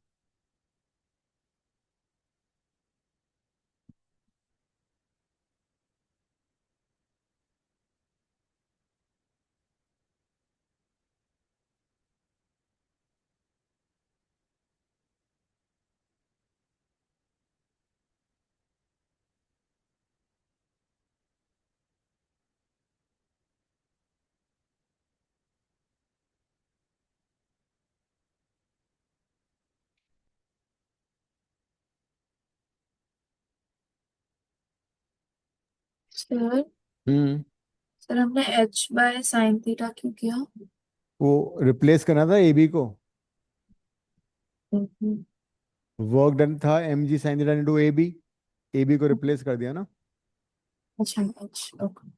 सर हम्म सर हमने h बाय साइन थीटा क्यों किया? वो रिप्लेस करना था AB को, हम्म, वर्क डन था mg sin theta into AB को रिप्लेस कर दिया ना। अच्छा अच्छा ओके।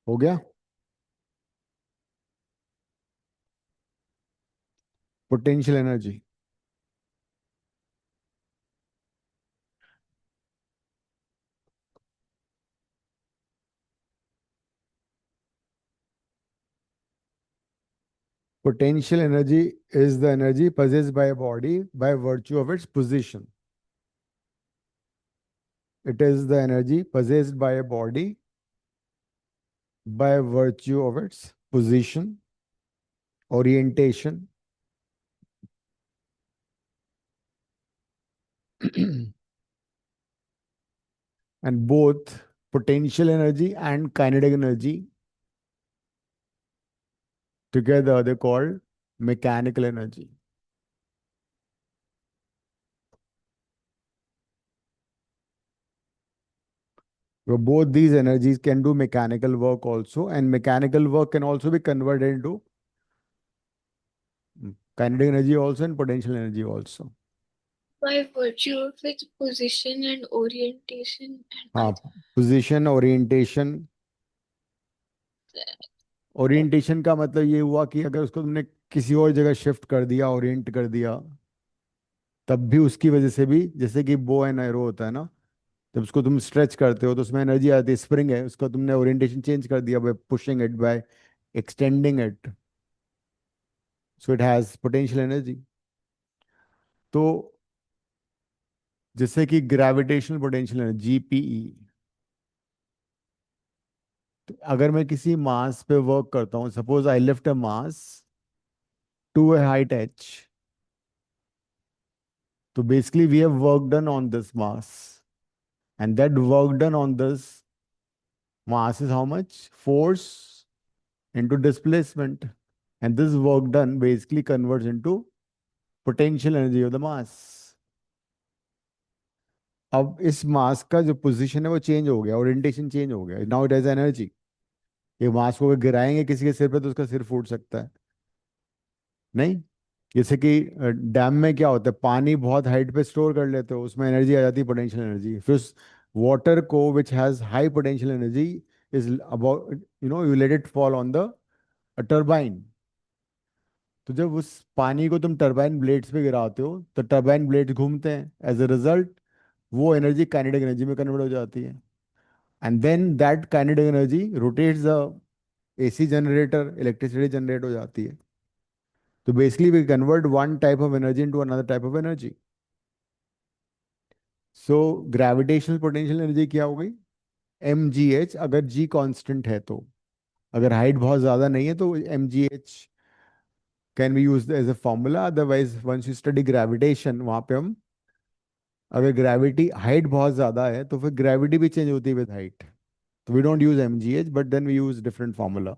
हो गया। Potential energy, potential energy is the energy possessed by a body by virtue of its position. It is the energy possessed by a body by virtue of its position, orientation, and both potential energy and kinetic energy together they called mechanical energy. So both these energies can do mechanical work also, and mechanical work can also be converted into kinetic energy also and potential energy also. By virtue of its position and orientation and हाँ, पोजीशन, ओरिएंटेशन का मतलब ये हुआ कि अगर उसको तुमने किसी और जगह शिफ्ट कर दिया, ओरिएंट कर दिया, तब भी उसकी वजह से भी, जैसे कि बो एंड एरो होता है ना, जब उसको तुम स्ट्रेच करते हो तो उसमें एनर्जी आती है, स्प्रिंग है, उसका तुमने ओरिएंटेशन चेंज कर दिया by pushing it, by extending it, so it has potential energy. तो जैसे कि ग्रेविटेशनल पोटेंशियल एनर्जी GPE, तो अगर मैं किसी मास पे वर्क करता हूँ, suppose I lift a mass to a height h, तो basically we have work done on this mass, and that work done on this mass is how much? Force into displacement, and this work done basically converts into potential energy of the mass. अब इस मास का जो पोजीशन है वो चेंज हो गया, ओरिएंटेशन चेंज हो गया, नाउ इट हैज एनर्जी। ये मास को अगर गिराएंगे किसी के सिर पे तो उसका सिर फूट सकता है, नहीं? जैसे कि डैम में क्या होता है, पानी बहुत हाइट पे स्टोर कर लेते हो, उसमें एनर्जी आ जाती है, पोटेंशियल एनर्जी। फिर उस वाटर को which has high potential energy is about, you let it fall on the turbine. तो जब उस पानी को तुम टरबाइन ब्लेड्स पे गिराते हो तो टरबाइन ब्लेड्स घूमते हैं, एज अ रिजल्ट वो एनर्जी काइनेटिक एनर्जी में कन्वर्ट हो जाती है, and then that kinetic energy rotates the AC generator, electricity generate हो जाती है। तो basically we convert one type of energy into another type of energy. So gravitational potential energy क्या हो गई? mgh, अगर g कांस्टेंट है तो, अगर हाइट बहुत ज्यादा नहीं है तो mgh can be used as a formula. Otherwise once you study gravitation, वहां पे हम, अगर ग्रेविटी हाइट बहुत ज्यादा है तो फिर ग्रेविटी भी चेंज होती है विद हाइट, तो we don't use mgh but then we use different formula.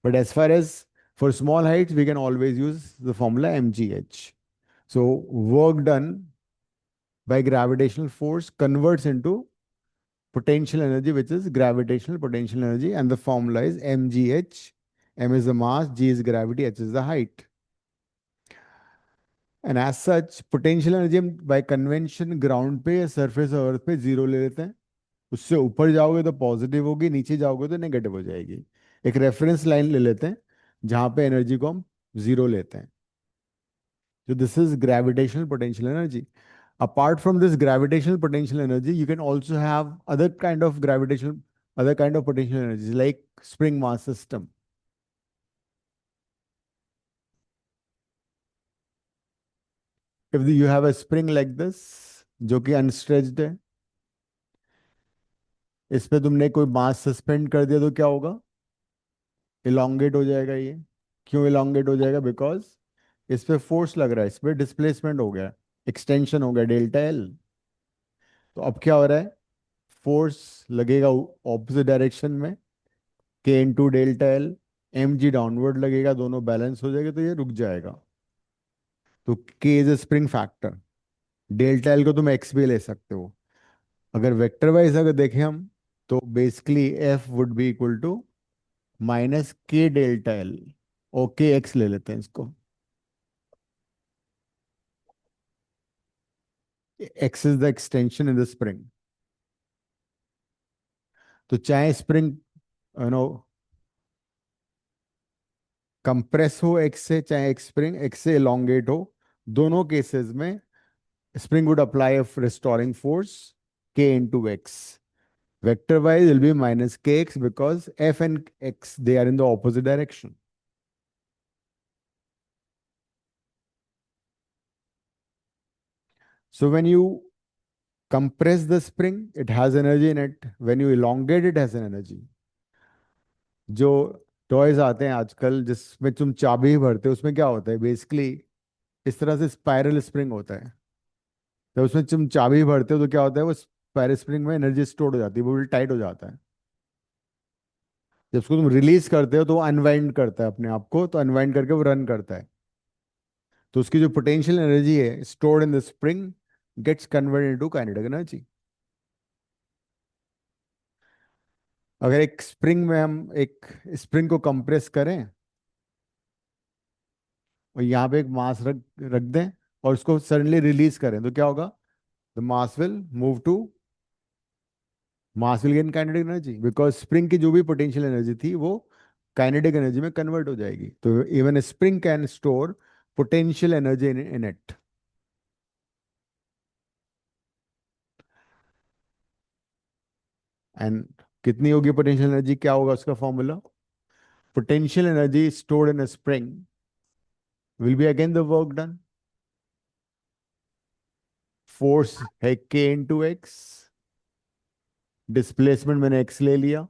But as far as for small heights we can always use the formula mgh. So work done by gravitational force converts into potential energy, which is gravitational potential energy, and the formula is mgh. M is the mass, g is gravity, h is the height. And as such potential energy हम बाय कन्वेंशन ग्राउंड पे या सरफेस अर्थ पे जीरो ले लेते हैं। उससे ऊपर जाओगे तो पॉजिटिव होगी, नीचे जाओगे तो नेगेटिव हो जाएगी। एक रेफरेंस लाइन ले लेते हैं जहां पे एनर्जी को हम जीरो लेते हैं। So this is gravitational potential energy. Apart from this gravitational potential energy, you can also have other kind of potential energies like spring mass system. If you have a spring like this, जो कि unstretched है, इस पे तुमने कोई मास सस्पेंड कर दिया तो क्या होगा? इलोंगेट हो जाएगा ये। क्यों इलोंगेट हो जाएगा? बिकॉज इस पे फोर्स लग रहा है, इस पे डिस्प्लेसमेंट हो गया, एक्सटेंशन हो गया डेल्टा एल। तो अब क्या हो रहा है? फोर्स लगेगा ऑपोजिट डायरेक्शन में, K into delta L, M G downward लगेगा, दोनों बैलेंस हो जाएगा तो ये रुक जाएगा। तो के is a spring factor. Delta L को तुम एक्स भी ले सकते हो। अगर वेक्टर वाइज अगर देखें हम, तो basically F would be equal to minus K delta L, और के एक्स ले लेते हैं इसको। X is the extension in the spring. तो चाहे स्प्रिंग यू नो कंप्रेस हो एक्स से, चाहे स्प्रिंग एक्स से एलोंगेट हो, दोनों केसेस में spring would apply a restoring force k into x. Vector wise will be minus kx because f and x, they are in the opposite direction. So when you compress the spring, it has energy in it. When you elongate, it has an energy. जो टॉयज आते हैं आजकल जिसमें तुम चाबी भरते हो, उसमें क्या होता है? बेसिकली इस तरह से स्पाइरल स्प्रिंग होता है। तो उसमें तुम चाबी भरते हो तो क्या होता है? वो स्पाइरल स्प्रिंग में एनर्जी स्टोर हो जाती है, वो भी टाइट हो जाता है। जब उसको तुम रिलीज करते हो तो वो अनवाइंड करता है अपने आप को, तो अनवाइंड करके वो रन करता है। तो उसकी जो पोटेंशियल एनर्जी है stored in the spring gets converted into kinetic energy. अगर एक स्प्रिंग में हम एक स्प्रिंग को कंप्रेस करें और यहाँ पे एक मास रख रख दें और उसको सडनली रिलीज करें तो क्या होगा? The mass will gain kinetic energy, because spring की जो भी पोटेंशियल एनर्जी थी वो काइनेटिक एनर्जी में कन्वर्ट हो जाएगी। तो even spring can store potential energy in it. And कितनी होगी पोटेंशियल एनर्जी? क्या होगा उसका formula? Potential energy stored in a spring will be again the work done. Force है के इंटू एक्स, डिस्प्लेसमेंट मैंने एक्स ले लिया,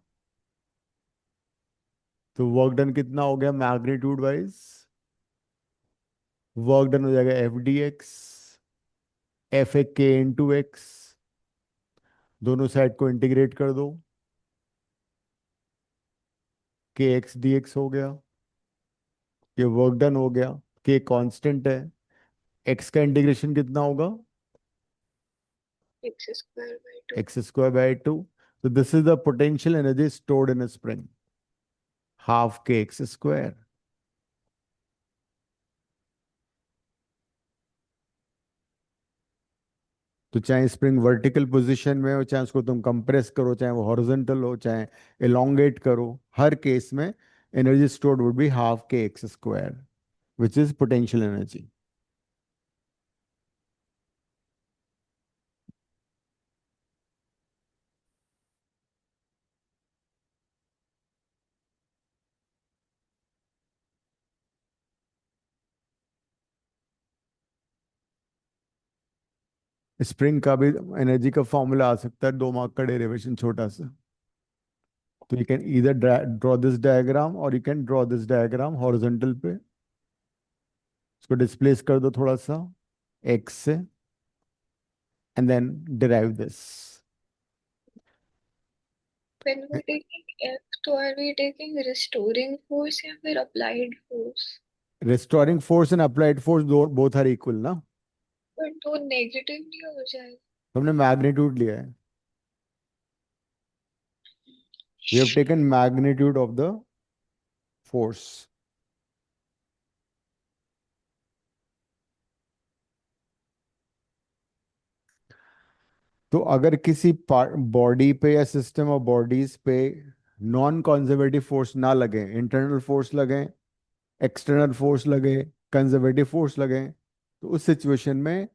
तो वर्क डन कितना हो गया मैग्नीट्यूड वाइज? वर्क डन हो जाएगा F D x. F A के इंटू एक्स, दोनों साइड को इंटीग्रेट कर दो, के एक्स डी एक्स हो गया। ये वर्क डन हो गया। के कांस्टेंट है, एक्स का इंटीग्रेशन कितना होगा? X square by two. X square by two. So this is the potential energy stored in a spring, half kx square. तो चाहे स्प्रिंग वर्टिकल पोजीशन में हो, चाहे उसको तुम कंप्रेस करो, चाहे वो हॉरिजॉन्टल हो, चाहे एलोंगेट करो, हर केस में energy stored would be half K X square, which is potential energy. Spring का भी एनर्जी का फॉर्मूला आ सकता है, 2 मार्क का डेरिवेशन छोटा सा। तो you can either draw this diagram और you can draw this diagram horizontal पे। इसको डिस्प्लेस कर दो थोड़ा सा एक्स से, and then derive this. When we're taking F, तो are we taking restoring force या फिर applied force? Restoring force and applied force both are equal ना। पर तो नेगेटिव नहीं हो जाएगा? हमने मैग्नीट्यूड लिया है। We have taken magnitude of the force. तो अगर किसी बॉडी पे या सिस्टम ऑफ बॉडीज पे नॉन कंजर्वेटिव फोर्स ना लगे, इंटरनल फोर्स लगे, एक्सटर्नल फोर्स लगे, कंजर्वेटिव फोर्स लगे, तो उस सिचुएशन में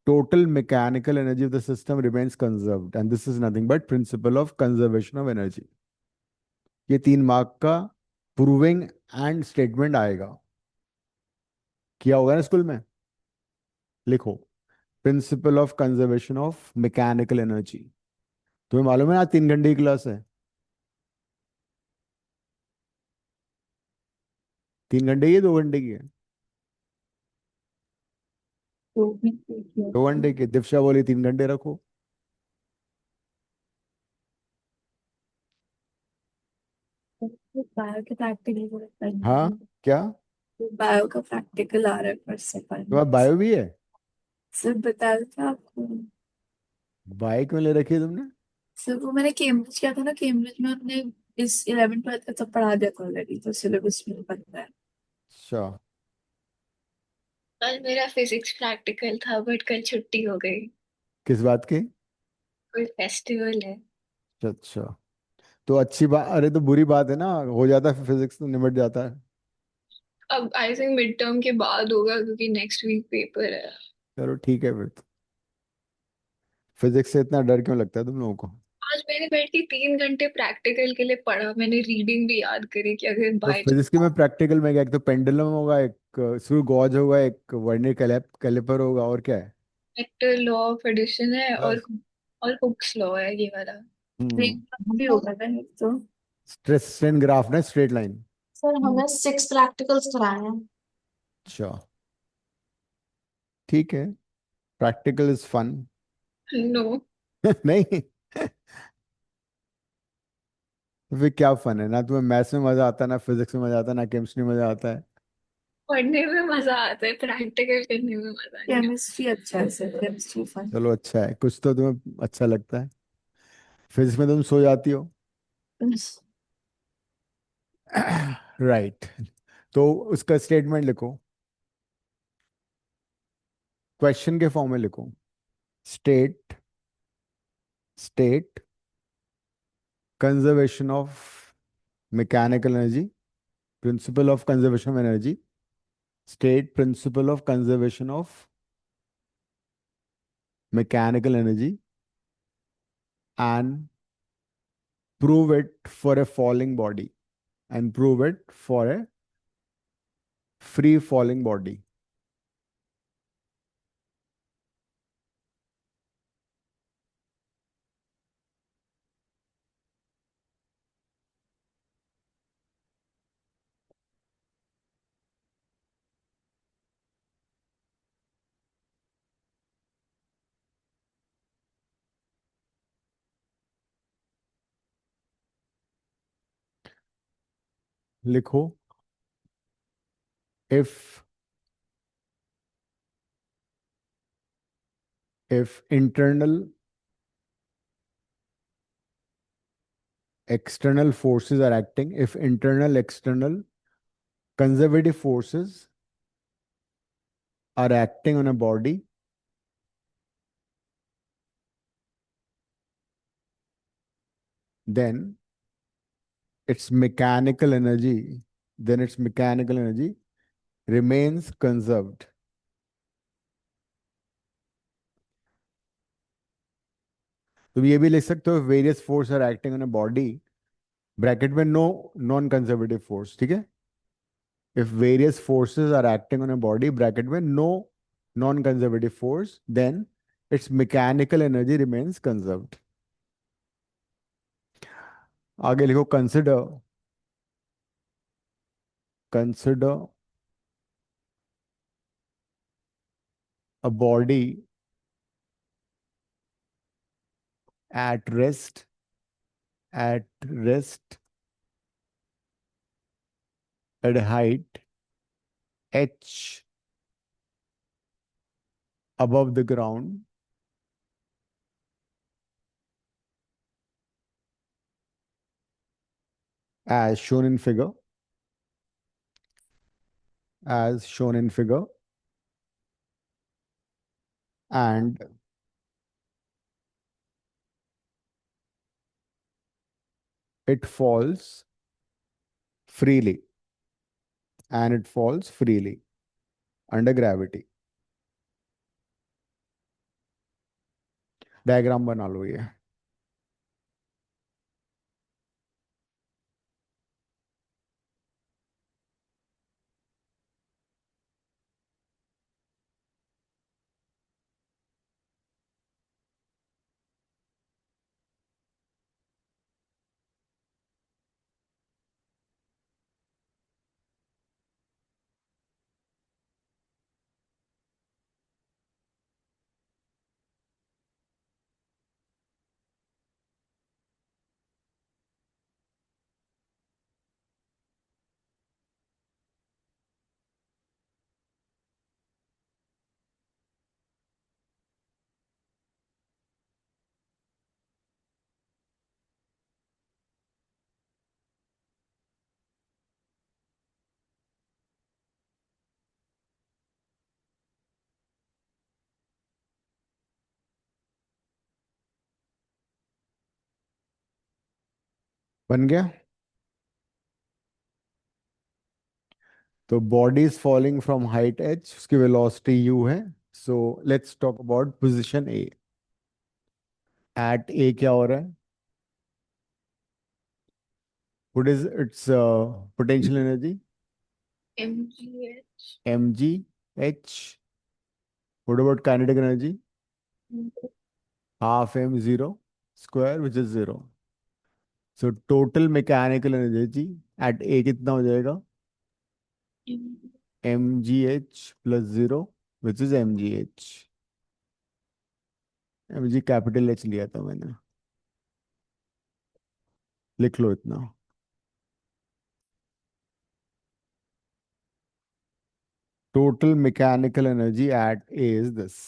total mechanical energy of the system remains conserved and this is nothing but principle of conservation of energy. ये 3 मार्क का प्रूविंग एंड स्टेटमेंट आएगा, किया होगा ना स्कूल में। लिखो, principle of conservation of mechanical energy. तुम्हें मालूम है आज 3 घंटे की क्लास है? 3 घंटे की है, 2 घंटे की है? तो भी देखिए 2 घंटे की। दिव्या बोली 3 घंटे रखो। बायो के प्रैक्टिकल को हाँ, करना क्या? है। बायो का प्रैक्टिकल आ रहा है परसों तुम्हारा फाइनल। बायो भी है? सर बताया था आपको। बाइक में ले रखी है तुमने? सर वो मैंने कैम्ब्रिज किया था ना, कैम्ब्रिज में हमने इस 11th 12th का सब पढ़ा दिया था ऑलरेडी, तो सिलेबस में पता है। अच्छा। कल मेरा फिजिक्स प्रैक्टिकल था बट कल छुट्टी हो गई। किस बात की? कोई फेस्टिवल है। अच्छा अच्छा। तो अच्छी बात, अरे तो बुरी बात है ना, हो जाता है फिजिक्स तो निमट जाता है। अब आई थिंक मिड टर्म के बाद होगा क्योंकि नेक्स्ट वीक पेपर है। चलो ठीक है फिर तो। फिजिक्स से इतना डर क्यों लगता है तुम लोगों को? आज मैंने बैठ के 3 घंटे प्रैक्टिकल के लिए पढ़ा, मैंने रीडिंग भी याद करी कि अगर तो बाय फिजिक्स की में प्रैक्टिकल में क्या, एक तो पेंडुलम होगा, एक स्क्रू गॉज होगा, एक वर्नियर कैलिपर होगा, और क्या है? वेक्टर लॉ ऑफ एडिशन है बस। और हुक्स लॉ है ये वाला। हम्म। ट्रेन भी होगा ना एक तो। स्ट्रेस स्ट्रेन ग्राफ ना, स्ट्रेट लाइन। सर हमें 6 प्रैक्टिकल्स कराए हैं। अच्छा, ठीक है। Practical is fun. नो। नहीं, तो फिर क्या फन है? ना तुम्हें मैथ्स में मजा आता है, ना फिजिक्स में मजा आता है, ना केमिस्ट्री में मजा आता है। पढ़ने में मजा आता है, प्रैक्टिकल करने में मजा नहीं। केमिस्ट्री अच्छा है सर, केमिस्ट्री फन। चलो अच्छा है, कुछ तो तुम्हें अच्छा लगता है। फिजिक्स में तुम सो जाती हो। राइट। तो उसका स्टेटमेंट लिखो, क्वेश्चन के फॉर्म में लिखो। State state conservation of mechanical energy, principle of conservation of energy. State principle of conservation of mechanical energy and prove it for a falling body and prove it for a free falling body. लिखो, if internal external forces are acting, if internal external conservative forces are acting on a body, then its mechanical energy then its mechanical energy remains conserved. तो ये भी लिख सकते हो, various force are acting on a body, bracket में नो नॉन कंजर्वेटिव फोर्स, ठीक है? If various forces are acting on a body, bracket में no non-conservative force, then its mechanical energy remains conserved. आगे लिखो, consider a body at rest at a height h above the ground as shown in figure, as shown in figure, and it falls freely, and it falls freely under gravity. Diagram बना लो ये. बन गया. तो body is falling from height h, उसकी वेलोसिटी u है. So let's talk about position a. At a क्या हो रहा है? What is its potential energy? mgh mgh. What about kinetic energy? Half m0 square, which is 0. So total mechanical energy at a कितना हो जाएगा? mgh plus 0, which is mgh. mg capital h लिया था मैंने, लिख लो इतना. Total mechanical energy at A is this.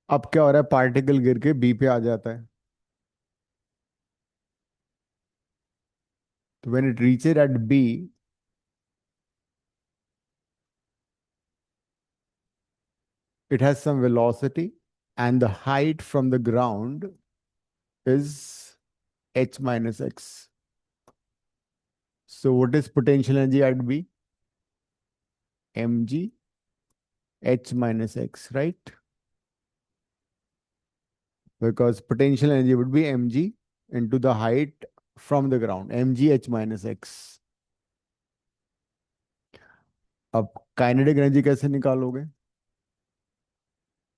अब क्या हो रहा है? पार्टिकल गिर के बी पे आ जाता है. तो when it reaches at B, it has some velocity, and the height from the ground is h minus x. So what is potential energy at B? mg h minus x, right? Because potential energy would be mg into the height from the ground, mg h minus x. अब काइनेटिक एनर्जी कैसे निकालोगे?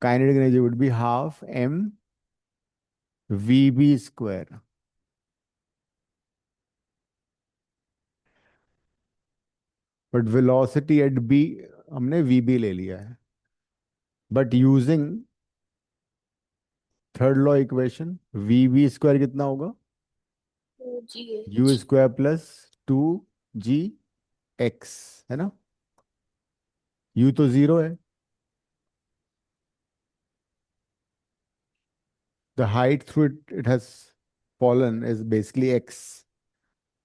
Kinetic energy would be half m vb square. But velocity at b हमने vb ले लिया है. But using third law equation, vb square कितना होगा? u स्क्वायर प्लस 2gx, है ना? u तो 0 है. The height through it has fallen is basically x.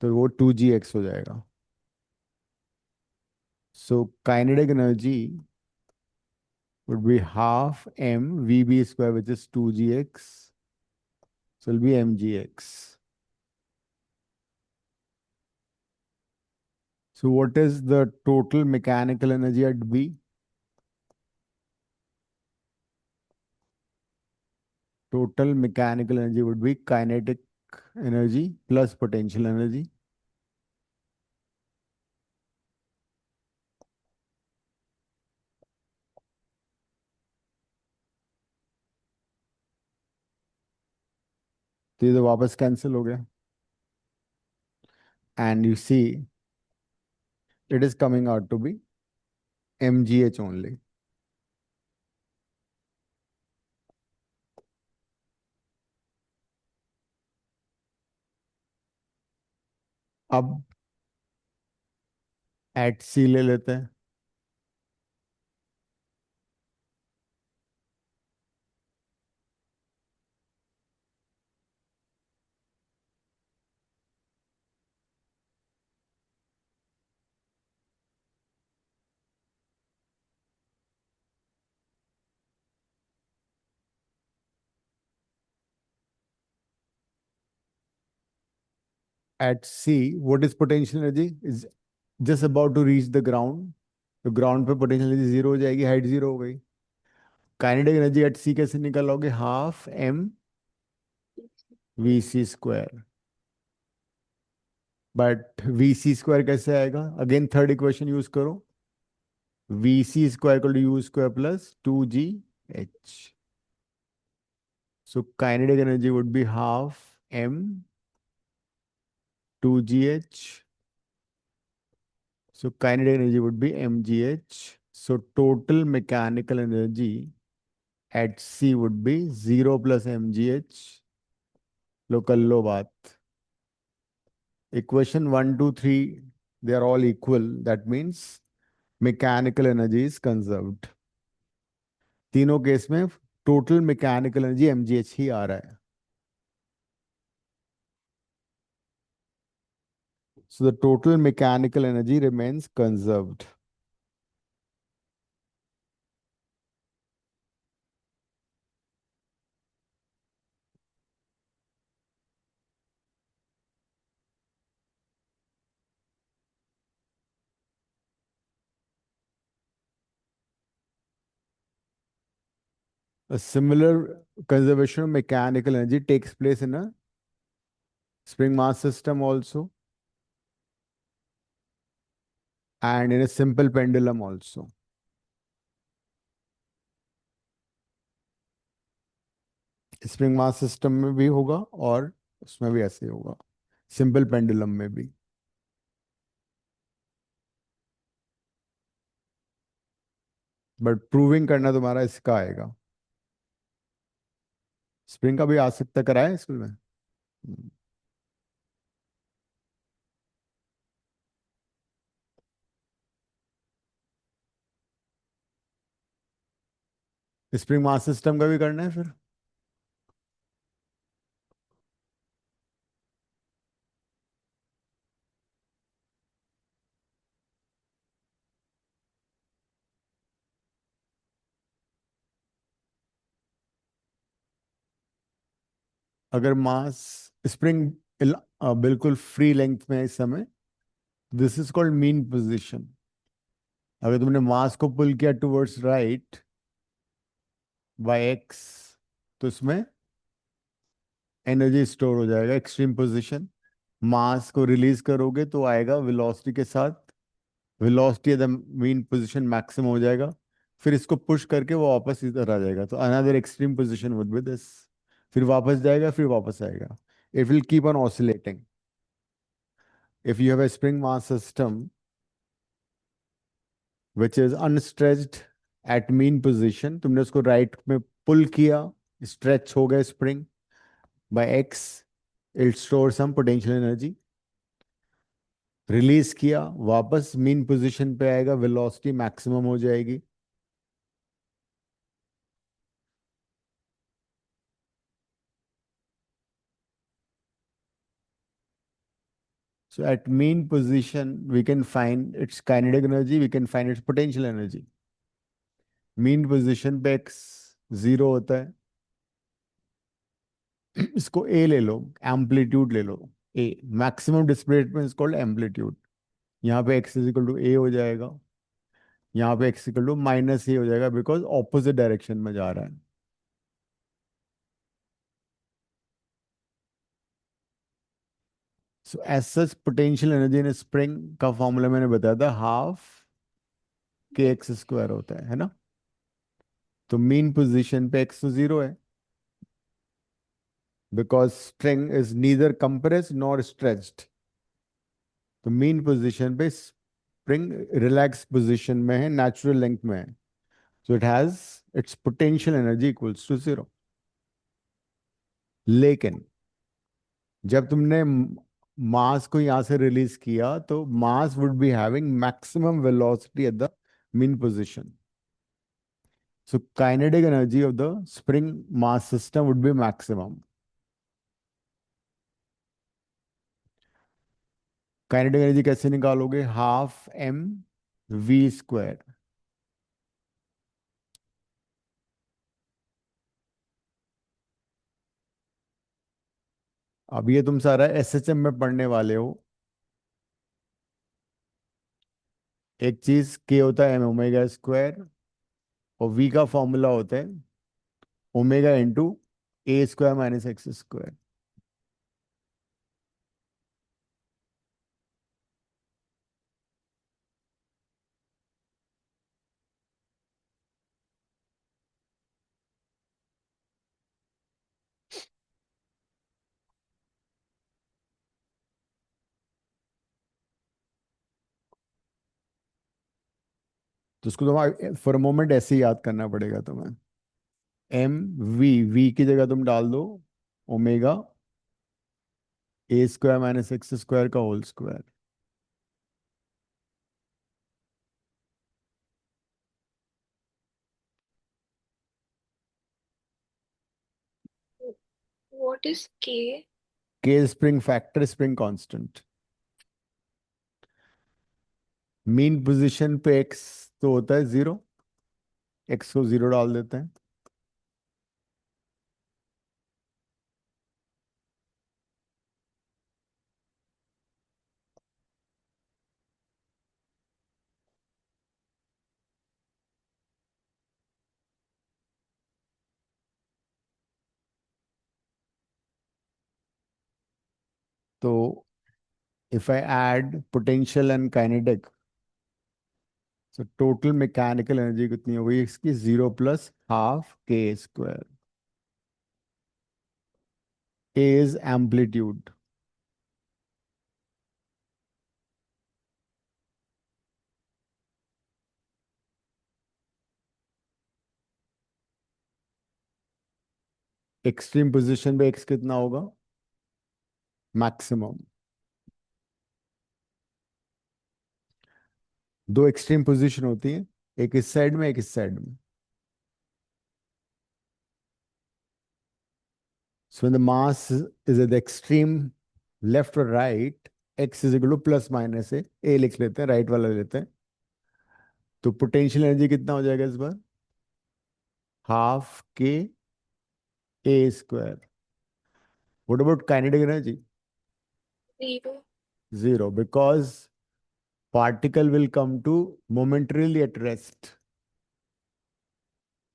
तो वो 2gx हो जाएगा. सो kinetic energy would be half m vb square, which is 2gx. So it'll be mgx. So what is the total mechanical energy at B? Total mechanical energy would be kinetic energy plus potential energy. तो ये तो वापस कैंसिल हो गया. And you see, it is coming out to be mgh only. अब at C ले लेते हैं. at sea, what is potential energy? Is just about to reach the ground. तो ग्राउंड पे पोटेंशियल एनर्जी जीरो हो जाएगी, हाइट जीरो हो गई. काइनेटिक एनर्जी एट सी कैसे निकालोगे? Half M V C square. But V C square कैसे आएगा? अगेन थर्ड इक्वेशन यूज करो. V C square equal to U square plus two G H. So kinetic energy would be half M two G H. So kinetic energy would be mgh. So total mechanical energy at C would be 0 plus mgh. लो कर लो बात. Equation 1, 2, 3, they are all equal. That means mechanical energy is conserved. तीनों केस में total mechanical energy mgh ही आ रहा है. So the total mechanical energy remains conserved. A similar conservation of mechanical energy takes place in a spring mass system also, and in a simple pendulum also. Spring mass system में भी होगा और उसमें भी ऐसे ही होगा, सिंपल पेंडुलम में भी. बट प्रूविंग करना तुम्हारा इसका आएगा. स्प्रिंग का भी आ सकता, कराए स्कूल में. स्प्रिंग मास सिस्टम का भी करना है फिर. अगर मास स्प्रिंग बिल्कुल फ्री लेंथ में है इस समय, this is called mean position. अगर तुमने मास को पुल किया टुवर्ड्स राइट बाय एक्स, तो इसमें एनर्जी स्टोर हो जाएगा, एक्सट्रीम पोजीशन. मास को रिलीज करोगे तो आएगा वेलोसिटी के साथ, velocity at the mean position maximum हो जाएगा. फिर इसको पुश करके वो वापस इधर आ जाएगा, तो another extreme position would be this. फिर वापस जाएगा, फिर वापस आएगा. It will keep on oscillating. If you have a spring mass system which is unstretched at mean position, तुमने उसको राइट में पुल किया, स्ट्रेच हो गया spring by X, it store some potential energy. Release किया, वापस मीन पोजीशन पे आएगा, वेलोसिटी मैक्सिमम हो जाएगी. So at mean position, we can find its kinetic energy, we can find its potential energy. Mean position पे x 0 होता है. इसको a ले लो, amplitude ले लो. a maximum displacement is called amplitude. यहाँ पे x is equal to a हो जाएगा, यहाँ पे x equal to minus a हो जाएगा, because opposite direction में जा रहा है. So as such, potential energy in a spring का फॉर्मूला मैंने बताया था, हाफ kx स्क्वायर होता है ना. तो मीन पोजीशन पे x तो 0 है, because string is neither compressed nor stretched. तो मीन पोजीशन पे स्प्रिंग रिलैक्स पोजीशन में है, नेचुरल लेंथ में है. So it has its potential energy equals to 0. लेकिन जब तुमने मास को यहां से रिलीज किया, तो mass would be having maximum velocity at the mean position. So kinetic energy of the spring mass system would be maximum. Kinetic energy कैसे निकालोगे? Half M we square. अब ये तुम सारा एसएचएम में पढ़ने वाले हो। एक चीज के होता है एम ओमेगा स्क्वायर, और वी का फॉर्मूला होता है ओमेगा इंटू ए स्क्वायर माइनस एक्स स्क्वायर। तो उसको तुम्हारा फॉर मोमेंट ऐसे ही याद करना पड़ेगा तुम्हें। एम वी की जगह तुम डाल दो omega A square minus X square का whole square. What is K? K spring factor, spring constant. Mean position पे एक्स तो होता है जीरो, एक्स को जीरो डाल देते हैं। तो if I add potential and kinetic, so total mechanical energy कितनी हो गई इसकी, zero plus half K square. A is amplitude. Extreme position पे एक्स कितना होगा, मैक्सिमम। दो एक्सट्रीम पोजीशन होती है, एक इस साइड में एक इस साइड में। So when the mass is at the extreme left or right, x is equal to plus minus A लिख लेते हैं, राइट वाला लेते हैं। तो पोटेंशियल एनर्जी कितना हो जाएगा इस बार, half K A square. What about kinetic energy, Zero. Zero, because particle will come to momentarily at rest.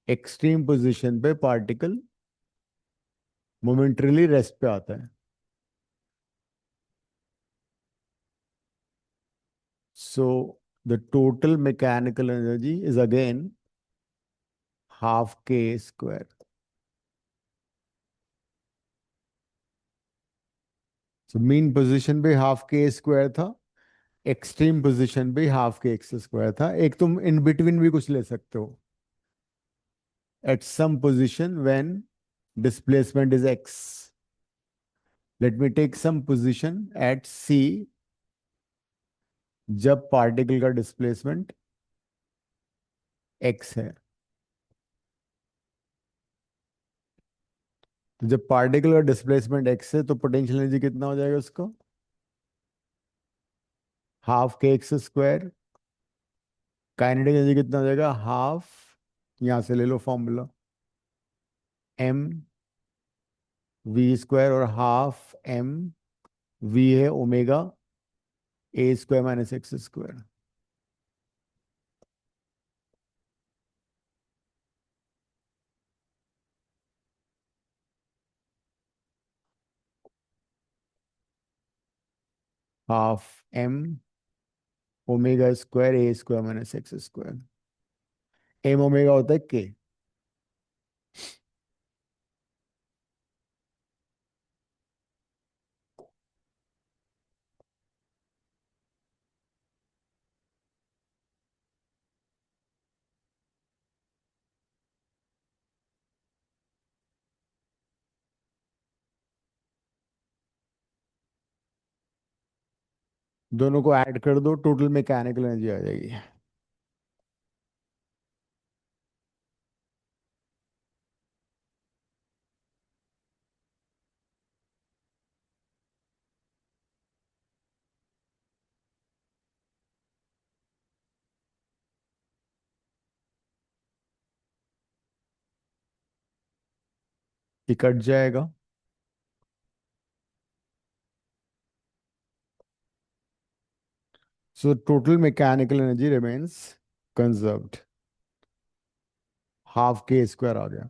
Extreme position पे पार्टिकल मोमेंटरीली रेस्ट पे आता है। So the total mechanical energy is again half K square. So mean position पे हाफ के स्क्वायर था, एक्सट्रीम पोजीशन पे हाफ के एक्स स्क्वायर था। एक तुम इन बिटवीन भी कुछ ले सकते हो, at some position when displacement is X. Let me take some position at C, जब पार्टिकल का डिस्प्लेसमेंट एक्स है। तो जब पार्टिकल का डिस्प्लेसमेंट एक्स है तो पोटेंशियल एनर्जी कितना हो जाएगा उसको, half K X square. Kinetic energy कितना हो जाएगा, हाफ, यहां से ले लो फॉर्मूला, एम वी स्क्वायर, और हाफ एम वी है omega A square minus X square. Half M omega square A square minus X square. M omega होता है के। दोनों को ऐड कर दो, टोटल मैकेनिकल एनर्जी आ जाएगी। ये कट जाएगा, So total mechanical energy remains conserved. Half K square आ गया.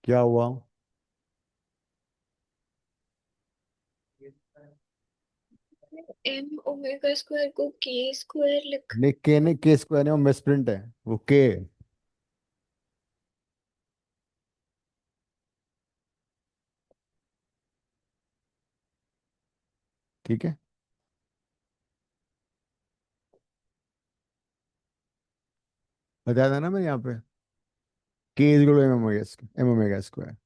क्या हुआ? एम ओमेगा स्क्वायर को के स्क्वायर लिख। नहीं, के नहीं, के स्क्वायर नहीं, वो मिसप्रिंट है, वो के. ठीक है. बताया था ना मैं यहाँ पे, K is equal to M omega square.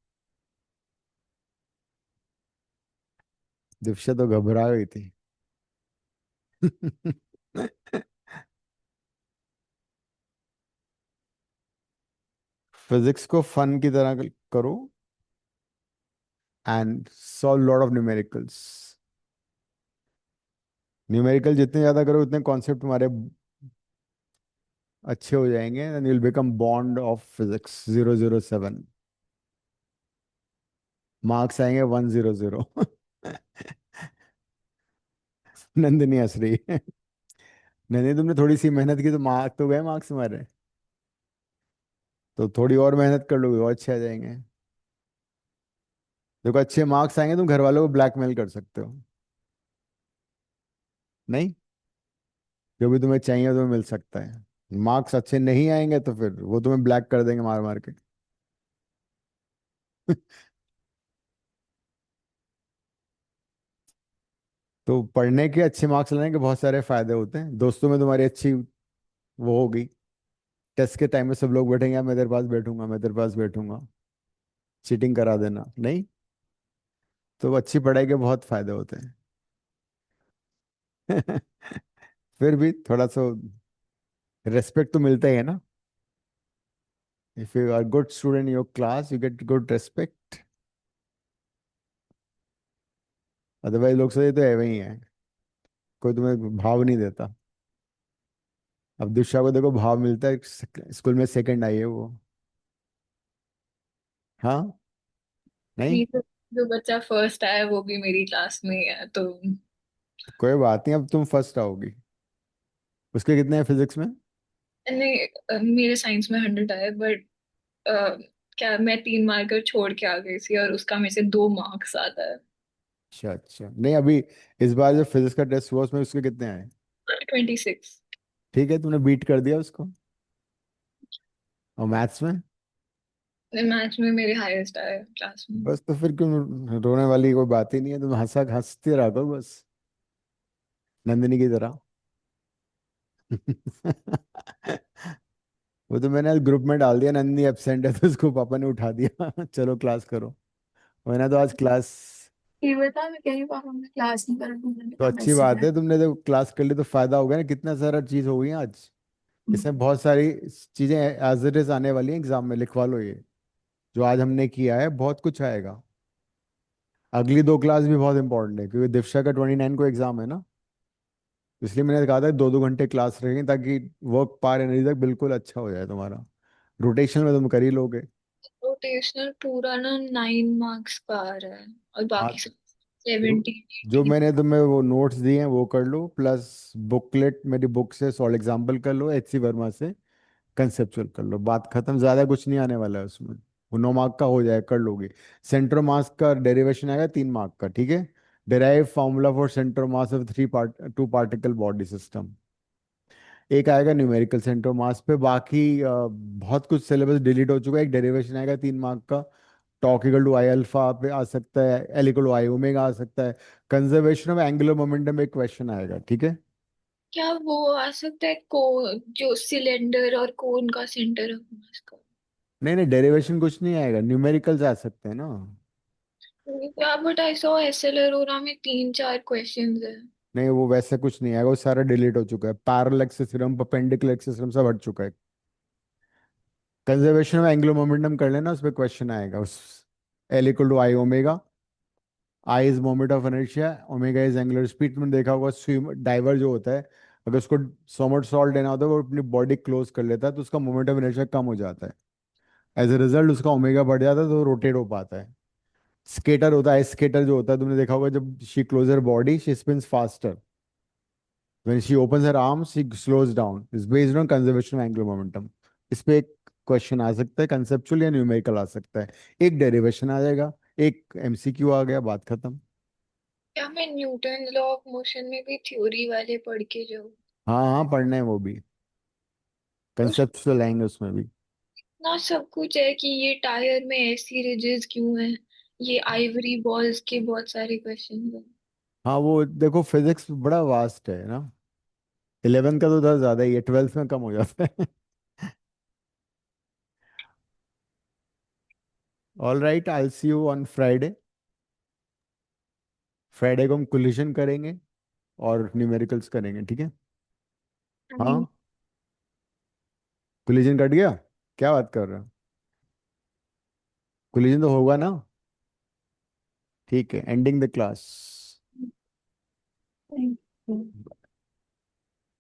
Diksha तो घबरा गई थी. फिजिक्स को फन की तरह करो and solve lot of numericals. Numerical जितने ज्यादा करो उतने कॉन्सेप्ट तुम्हारे अच्छे हो जाएंगे and you will become bond of physics 007. Marks आएंगे 100. नंदिनी हंस रही है. नंदिनी, तुमने थोड़ी सी मेहनत की तो मार्क तो गए, मार्क्स तुम्हारे. तो थोड़ी और मेहनत कर लोगे और अच्छे आ जाएंगे. देखो, अच्छे मार्क्स आएंगे तुम घर वालों को ब्लैकमेल कर सकते हो. नहीं, जो भी तुम्हें चाहिए वो तुम्हें मिल सकता है. मार्क्स अच्छे नहीं आएंगे तो फिर वो तुम्हें ब्लैक कर देंगे मार मार के. तो पढ़ने के अच्छे मार्क्स लाने के बहुत सारे फायदे होते हैं. दोस्तों में तुम्हारी अच्छी वो होगी. टेस्ट के टाइम में सब लोग बैठेंगे, "यार, मैं तेरे पास बैठूंगा, मैं तेरे पास बैठूंगा, चीटिंग करा देना." नहीं, तो अच्छी पढ़ाई के बहुत फायदे होते हैं. फिर भी थोड़ा सा रेस्पेक्ट तो मिलता ही है ना. If you are good student in your class, you get good respect. Otherwise लोग सोचते तो है ही है, कोई तुम्हें भाव नहीं देता. अब दिशा को देखो, भाव मिलता है. स्कूल में सेकंड आई है वो. हाँ. नहीं, नहीं तो जो बच्चा फर्स्ट आया वो भी मेरी क्लास में ही है तो। कोई बात नहीं, अब तुम फर्स्ट आओगी. उसके कितने हैं फिजिक्स में? नहीं, मेरे साइंस में 100 आए बट क्या मैं 3 मार्कर छोड़ के आ गई थी और उसका मेरे से 2 मार्क्स आता है। अच्छा अच्छा. नहीं, अभी इस बार जो फिजिक्स का टेस्ट हुआ उसमें उसके कितने आए? 26। ठीक है, तुमने बीट कर दिया उसको. और मैथ्स में? मैथ्स में मेरे हाईएस्ट आए क्लास में। बस, तो फिर क्यों रोने वाली कोई बात ही नहीं है. तुम हंसा हंसते रहा करो बस, नंदिनी की तरह. वो तो मैंने ग्रुप में डाल दिया, नंदिनी एब्सेंट है, तो उसको पापा ने उठा दिया. चलो क्लास करो. वरना तो आज क्लास. ये बता, मैं कह रही पापा मैं क्लास नहीं करूँगी, मैंने तो कहा अच्छी मैसेज बात है। है, तुमने तो क्लास कर ली तो फायदा हो गया ना. कितना सारा चीज हो गई आज. इसमें बहुत सारी चीजें एज इट इज आने वाली हैं एग्जाम में. लिखवा लो ये जो आज हमने किया है, बहुत कुछ आएगा. अगली 2 क्लास भी बहुत इंपॉर्टेंट है क्योंकि दीक्षा का 29 को एग्जाम है ना. इसलिए मैंने कहा था 2-2 घंटे क्लास रखेंगे ताकि वर्क पार एनर्जी तक बिल्कुल अच्छा हो जाए तुम्हारा. रोटेशन में तुम कर ही लोगे. रोटेशनल पूरा ना 9 मार्क्स का आ रहा है और हाँ. बाकी सब तो 70 जो 80। मैंने तुम्हें वो नोट्स दिए हैं वो कर लो, प्लस बुकलेट मेरी बुक से सॉल्व एग्जाम्पल कर लो, HC वर्मा से कंसेप्चुअल कर लो. बात खत्म. ज्यादा कुछ नहीं आने वाला है उसमें. वो 9 मार्क का हो जाए, कर लोगे. सेंटर मास का डेरिवेशन आएगा 3 मार्क का. ठीक है. Derive formula for centre mass of 2 particle body system. एक आएगा न्यूमेरिकल सेंटर मास पे. बाकी बहुत कुछ सिलेबस डिलीट हो चुका है. एक डेरिवेशन आएगा 3 मार्क का. Torque equal to I alpha पे आ सकता है, L equal to I omega आ सकता है. कंजर्वेशन ऑफ एंगुलर मोमेंटम एक क्वेश्चन आएगा. ठीक है. क्या वो आ सकता है को जो सिलेंडर और कोन का सेंटर ऑफ मास का? नहीं नहीं, डेरिवेशन कुछ नहीं आएगा, न्यूमेरिकल्स आ सकते हैं ना. क्या बट आई सॉ एसएलआर में 3 4 क्वेश्चंस है। नहीं, वो वैसे कुछ नहीं आएगा, वो सारा डिलीट हो चुका है. Parallel axis theorem, perpendicular axis theorem सब हट चुका है. कंजर्वेशन ऑफ एंगुलर मोमेंटम कर लेना, उस पर क्वेश्चन आएगा. उस L equal to I omega. I is moment of inertia, omega is angular speed. तुमने देखा होगा स्विम डाइवर जो होता है, अगर उसको सोमरसॉल्ट देना होता है वो अपनी बॉडी क्लोज कर लेता है तो उसका मोमेंट ऑफ इनर्शिया कम हो जाता है. एज ए रिजल्ट उसका ओमेगा बढ़ जाता है तो रोटेट हो पाता है। स्केटर होता है, स्केटर जो होता है तुमने देखा होगा, जब she close her body she spins faster, when she opens her arms she slows down, is based on conservation of angular momentum. इस पे एक क्वेश्चन आ सकता है, कंसेप्चुअल या न्यूमेरिकल आ सकता है। एक डेरिवेशन आ जाएगा, एक एमसीक्यू आ गया, बात खत्म। क्या मैं न्यूटन लॉ ऑफ मोशन में भी थ्योरी वाले पढ़ के जाऊँ? हाँ हाँ, पढ़ना है वो भी, उस कंसेप्चुअल आएंगे उसमें भी। ना सब कुछ है कि ये टायर में ऐसी रिजेस क्यों है, ये आइवरी बॉल्स के बहुत सारे क्वेश्चन है। हाँ वो देखो, फिजिक्स बड़ा वास्ट है ना। 11 का तो थोड़ा ज्यादा ही है, 12th में कम हो जाता है। All right, I see you on Friday. Friday को हम कोलिशन करेंगे और न्यूमेरिकल्स करेंगे, ठीक है। हाँ, कोलिजन कट गया, क्या बात कर रहे हो? कोलिजन तो होगा ना। ठीक है, ending the class. Thank you.